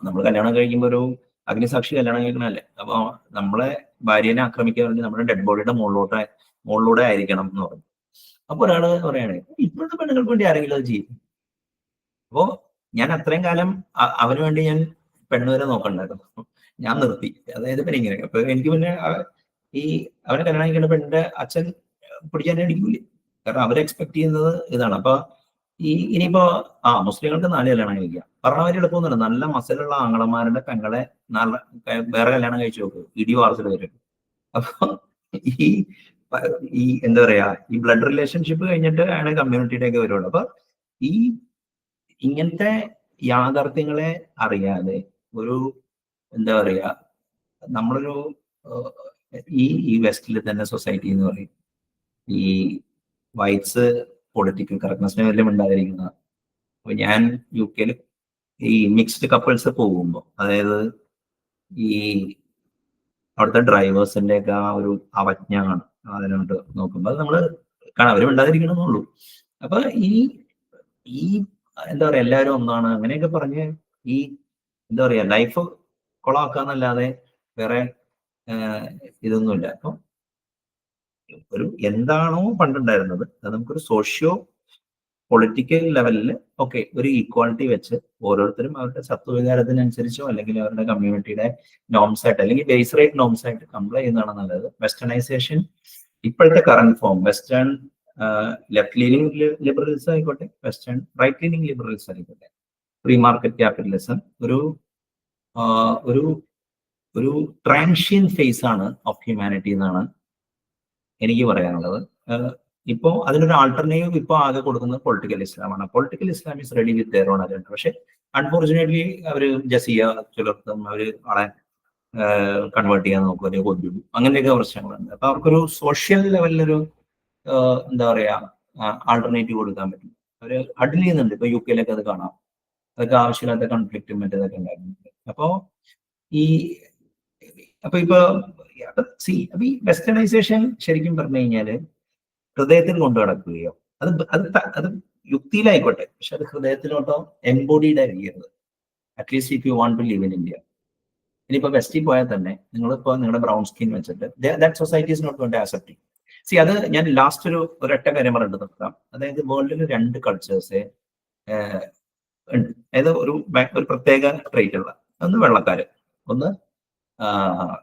നമ്മൾ കല്യാണം കഴിക്കുമ്പോൾ ഒരു അഗ്നിസാക്ഷി കല്യാണം കഴിക്കണല്ലേ, അപ്പൊ നമ്മളെ ഭാര്യനെ ആക്രമിക്കാൻ വേണ്ടി നമ്മുടെ ഡെഡ് ബോഡിയുടെ മുകളിലൂടെ ആയിരിക്കണം എന്ന് പറഞ്ഞു. അപ്പൊ ഒരാള് പറയാണ്, ഇപ്പോഴത്തെ പെണ്ണുങ്ങൾക്ക് വേണ്ടി ആരെങ്കിലും അത് ചെയ്യും? അപ്പോ ഞാൻ അത്രയും കാലം അവന് വേണ്ടി ഞാൻ പെണ്ണുവരെ നോക്കണ്ടായിരുന്നു, ഞാൻ നിർത്തി. അതായത് പിന്നെ ഇങ്ങനെ, അപ്പൊ എനിക്ക് പിന്നെ ഈ അവനെ കല്യാണം കഴിക്കുന്ന പെണ്ണിന്റെ അച്ഛൻ പിടിക്കാൻ അടിക്കൂലേ? കാരണം അവർ എക്സ്പെക്ട് ചെയ്യുന്നത് ഇതാണ്. അപ്പൊ ഇനിയിപ്പോ മുസ്ലിങ്ങൾക്ക് 4 കല്യാണം കഴിക്കാം, പറഞ്ഞവര് എളുപ്പമൊന്നുമില്ല. നല്ല മസലുള്ള ആങ്ങളമാരുടെ പെങ്ങളെ വേറെ കല്യാണം കഴിച്ചു നോക്ക്, ഇടി വാർസിൽ വരും. അപ്പൊ ഈ എന്താ പറയാ, ഈ ബ്ലഡ് റിലേഷൻഷിപ്പ് കഴിഞ്ഞിട്ട് ആണ് കമ്മ്യൂണിറ്റിയുടെ ഒക്കെ വരുള്ളൂ. അപ്പൊ ഈ ഇങ്ങനത്തെ യാഥാർത്ഥ്യങ്ങളെ അറിയാതെ ഒരു എന്താ പറയാ, നമ്മളൊരു ഈ വെസ്റ്റിൽ തന്നെ സൊസൈറ്റി എന്ന് പറയും, ഈ വൈറ്റ്സ് പൊളിറ്റിക്കൽ കറക്റ്റ്നെസ്സിന് വലിയ ഉണ്ടായിരിക്കുന്ന. അപ്പൊ ഞാൻ UK ഈ മിക്സ്ഡ് കപ്പിൾസ് പോകുമ്പോൾ, അതായത് ഈ അവിടുത്തെ ഡ്രൈവേഴ്സിന്റെ ഒക്കെ ആ ഒരു അവജ്ഞ ആണ് അതിനോട്ട് നോക്കുമ്പോൾ, അത് നമ്മള് കാണാം, അവരും ഉണ്ടാതിരിക്കണമെന്നുള്ളൂ. അപ്പൊ ഈ എന്താ പറയാ, എല്ലാവരും ഒന്നാണ് അങ്ങനെയൊക്കെ പറഞ്ഞ് ഈ എന്താ പറയാ, ലൈഫ് കൊളാക്കാന്നല്ലാതെ വേറെ ഇതൊന്നുമില്ല. അപ്പൊ ഒരു എന്താണോ പണ്ടുണ്ടായിരുന്നത് അത് നമുക്കൊരു സോഷ്യോ പൊളിറ്റിക്കൽ ലെവലിൽ ഓക്കെ ഒരു ഈക്വാലിറ്റി വെച്ച് ഓരോരുത്തരും അവരുടെ സത്വവികാരത്തിനനുസരിച്ചോ അല്ലെങ്കിൽ അവരുടെ കമ്മ്യൂണിറ്റിയുടെ നോംസ് ആയിട്ട് അല്ലെങ്കിൽ ബേസ് റേറ്റ് നോംസ് ആയിട്ട് കംപ്ലൈ ചെയ്യുന്നതാണ് നല്ലത്. വെസ്റ്റേണൈസേഷൻ ഇപ്പോഴത്തെ current form, western left leaning liberalism ആയിക്കോട്ടെ, വെസ്റ്റേൺ റൈറ്റ് ലീനിങ് ലിബറലിസം ആയിക്കോട്ടെ, ഫ്രീ മാർക്കറ്റ് ക്യാപിറ്റലിസം ഒരു ഒരു ട്രാൻഷ്യൻ ഫേസ് ആണ് ഓഫ് ഹ്യൂമാനിറ്റി എന്നാണ് എനിക്ക് പറയാനുള്ളത്. ഇപ്പോ അതിനൊരു ആൾട്ടർനേറ്റീവ് ഇപ്പൊ ആകെ കൊടുക്കുന്നത് പൊളിറ്റിക്കൽ ഇസ്ലാമാണ്. Political Islam is ready with their own agenda. പക്ഷെ അൺഫോർച്ചുനേറ്റ്ലി അവര് ജസിയ ചിലർത്തും അവര് ആളെ കൺവേർട്ട് ചെയ്യാൻ നോക്കും, അല്ലെങ്കിൽ കൊല്ലും, അങ്ങനെയൊക്കെ പ്രശ്നങ്ങളുണ്ട്. അപ്പൊ അവർക്കൊരു സോഷ്യൽ ലെവലിലൊരു എന്താ പറയാ ആൾട്ടർനേറ്റീവ് കൊടുക്കാൻ പറ്റും. അവര് ഹഡിൽ ചെയ്യുന്നുണ്ട്. ഇപ്പൊ UK അത് കാണാം. അതൊക്കെ ആവശ്യമില്ലാത്ത കൺഫ്ലിക്റ്റും മറ്റേതൊക്കെ ഉണ്ടായിരുന്നുണ്ട്. അപ്പോ ഇപ്പൊ ഈ വെസ്റ്റേണൈസേഷൻ ശരിക്കും പറഞ്ഞു കഴിഞ്ഞാല് ഹൃദയത്തിൽ കൊണ്ടു നടക്കുകയോ, അത് യുക്തിയിലായിക്കോട്ടെ, പക്ഷെ അത് ഹൃദയത്തിലോട്ടോ എംബോഡീഡ് ആയിരിക്കരുത്. At least if you want to live in India. ഇനിയിപ്പോ വെസ്റ്റിൽ പോയാൽ തന്നെ നിങ്ങളിപ്പോ നിങ്ങളുടെ ബ്രൗൺ സ്കിൻ വെച്ചിട്ട് that society is not going to accept. അത് ഞാൻ ലാസ്റ്റ് ഒരൊറ്റ കാര്യം പറഞ്ഞിട്ട് നിർത്താം. അതായത് വേൾഡിൽ 2 കൾച്ചേഴ്സ് ഉണ്ട്, അതായത് ഒരു പ്രത്യേക ട്രേറ്റ് ഉള്ള, ഒന്ന് വെള്ളക്കാര്, ഒന്ന്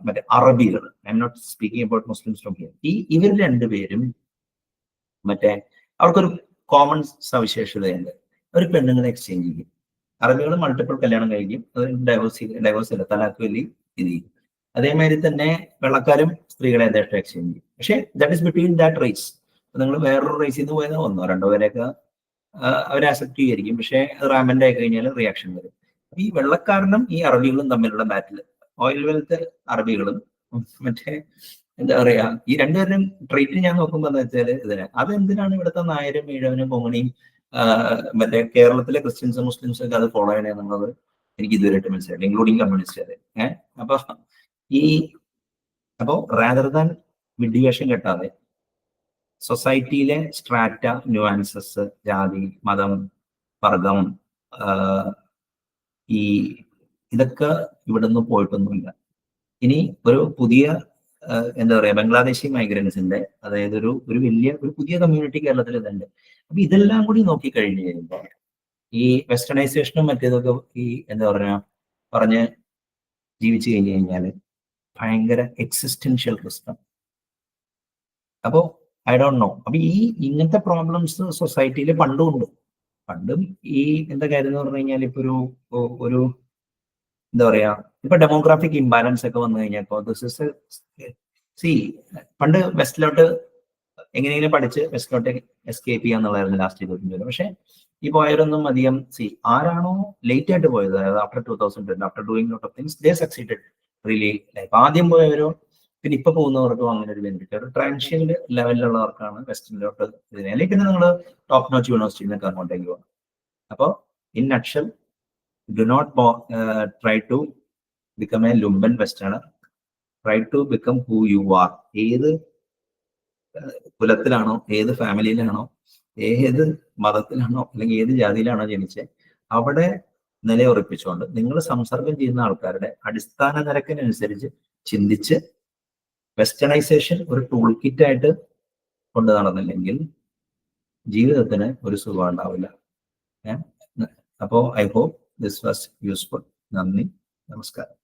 മറ്റേ അറബികൾ. I M not speaking about Muslims. ഇവർ രണ്ടുപേരും മറ്റേ അവർക്കൊരു കോമൺ സവിശേഷതയുണ്ട്, ഒരു പെണ്ണുങ്ങളെ എക്സ്ചേഞ്ച് ചെയ്യും. അറബികൾ മൾട്ടിപ്പിൾ കല്യാണം കഴിക്കും, ഡൈവേഴ്സ് ഇല്ല, തലാഖ് വലി ഇത് ചെയ്യും. അതേമാതിരി തന്നെ വെള്ളക്കാരും സ്ത്രീകളെ യഥേഷ്ടം എക്സ്ചേഞ്ച് ചെയ്യും. പക്ഷെ that is between that race. നിങ്ങൾ വേറൊരു റേസിൽ നിന്ന് പോയത് 1-2 പേരെയൊക്കെ അവരെ അക്സെപ്റ്റ് ചെയ്യായിരിക്കും. പക്ഷെ റാമന്റ് ആയി കഴിഞ്ഞാൽ റിയാക്ഷൻ വരും. ഈ വെള്ളക്കാരനും ഈ അറബികളും തമ്മിലുള്ള ബാറ്റിൽ, ഓയിൽ വെൽത്ത് അറബികളും മറ്റേ എന്താ പറയാ, ഈ രണ്ടുപേരും ട്രീറ്റ് ഞാൻ നോക്കുമ്പോൾ എന്താ വെച്ചാല് അതെന്തിനാണ് ഇവിടുത്തെ നായരും ഈഴവനും പൊങ്ങണിയും മറ്റേ കേരളത്തിലെ ക്രിസ്ത്യൻസും മുസ്ലിംസും ഒക്കെ അത് ഫോളോ ചെയ്യണമെന്നുള്ളത് എനിക്ക് ഇതുവരെയായിട്ട് മനസ്സിലായില്ല, ഇൻക്ലൂഡിങ് കമ്മ്യൂണിസ്റ്റ്. അപ്പോ റാദർ ദാൻ വിഡ്ഢിവേഷം കെട്ടാതെ സൊസൈറ്റിയിലെ സ്ട്രാറ്റ, ന്യൂആൻസസ്, ജാതി, മതം, വർഗം, ഇതൊക്കെ ഇവിടെ നിന്ന് പോയിട്ടൊന്നുമില്ല. ഇനി ഒരു പുതിയ എന്താ പറയാ, ബംഗ്ലാദേശി മൈഗ്രൻസിന്റെ, അതായത് ഒരു പുതിയ കമ്മ്യൂണിറ്റി കേരളത്തിൽ ഇതുണ്ട്. അപ്പൊ ഇതെല്ലാം കൂടി നോക്കിക്കഴിഞ്ഞു കഴിയുമ്പോൾ ഈ വെസ്റ്റേണൈസേഷനും മറ്റേതൊക്കെ ഈ എന്താ പറഞ്ഞ് ജീവിച്ചു കഴിഞ്ഞു കഴിഞ്ഞാൽ ഭയങ്കര എക്സിസ്റ്റൻഷ്യൽ റിസ്ക്. അപ്പോ ഐ ഡോണ്ട് നോ. അപ്പൊ ഇങ്ങനത്തെ പ്രോബ്ലംസ് സൊസൈറ്റിയിൽ പണ്ടും ഉണ്ട്. പണ്ടും ഈ എന്താ കാര്യം എന്ന് പറഞ്ഞു കഴിഞ്ഞാൽ ഇപ്പൊ ഒരു എന്താ പറയാ, ഇപ്പൊ ഡെമോഗ്രാഫിക് ഇംബാലൻസ് ഒക്കെ വന്നു കഴിഞ്ഞപ്പോ ദിസ് ഇസ് പണ്ട് വെസ്റ്റിലോട്ട് എങ്ങനെയെങ്കിലും പഠിച്ച് വെസ്റ്റിലോട്ട് എസ്കേപ്പ് ചെയ്യാന്നുള്ളതായിരുന്നു ലാസ്റ്റ് 25 വരെ. പക്ഷെ ഈ പോയവരൊന്നും അധികം ആരാണോ ലേറ്റ് ആയിട്ട് പോയത്, അതായത് after 2010 after doing lot of things they succeeded really life. ആദ്യം പോയവരോ പിന്നെ ഇപ്പൊ പോകുന്നവർക്കും അങ്ങനെ ഒരു ബെനിഫിറ്റ്, ഒരു ട്രാൻഷ്യന്റ് ലെവലിലുള്ളവർക്കാണ് വെസ്റ്റിലോട്ട് ഇതിനെ, അല്ലെങ്കിൽ പിന്നെ നിങ്ങൾ ടോപ്പ് നോച്ച് യൂണിവേഴ്സിറ്റിയിൽ നിന്നൊക്കെ അങ്ങോട്ടേക്ക് പോകണം. അപ്പോൾ in nutshell, do not try to become a lumpen westerner, try to become who you are. ഏത് കുലത്തിലാണോ, ഏത് ഫാമിലിയിലാണോ, ഏത് മതത്തിലാണോ, അല്ലെങ്കിൽ ഏത് ജാതിയിലാണോ ജനിച്ചത്, അവിടെ നിലയുറപ്പിച്ചുകൊണ്ട് നിങ്ങൾ സംസർഗം ചെയ്യുന്ന ആൾക്കാരുടെ അടിസ്ഥാന നിരക്കിനനുസരിച്ച് ചിന്തിച്ച് വെസ്റ്റേണൈസേഷൻ ഒരു ടൂൾ കിറ്റായിട്ട് കൊണ്ട് നടന്നില്ലെങ്കിൽ ജീവിതത്തിന് ഒരു സുഖം ഉണ്ടാവില്ല. അപ്പോൾ I hope this was useful. നന്ദി, നമസ്കാരം.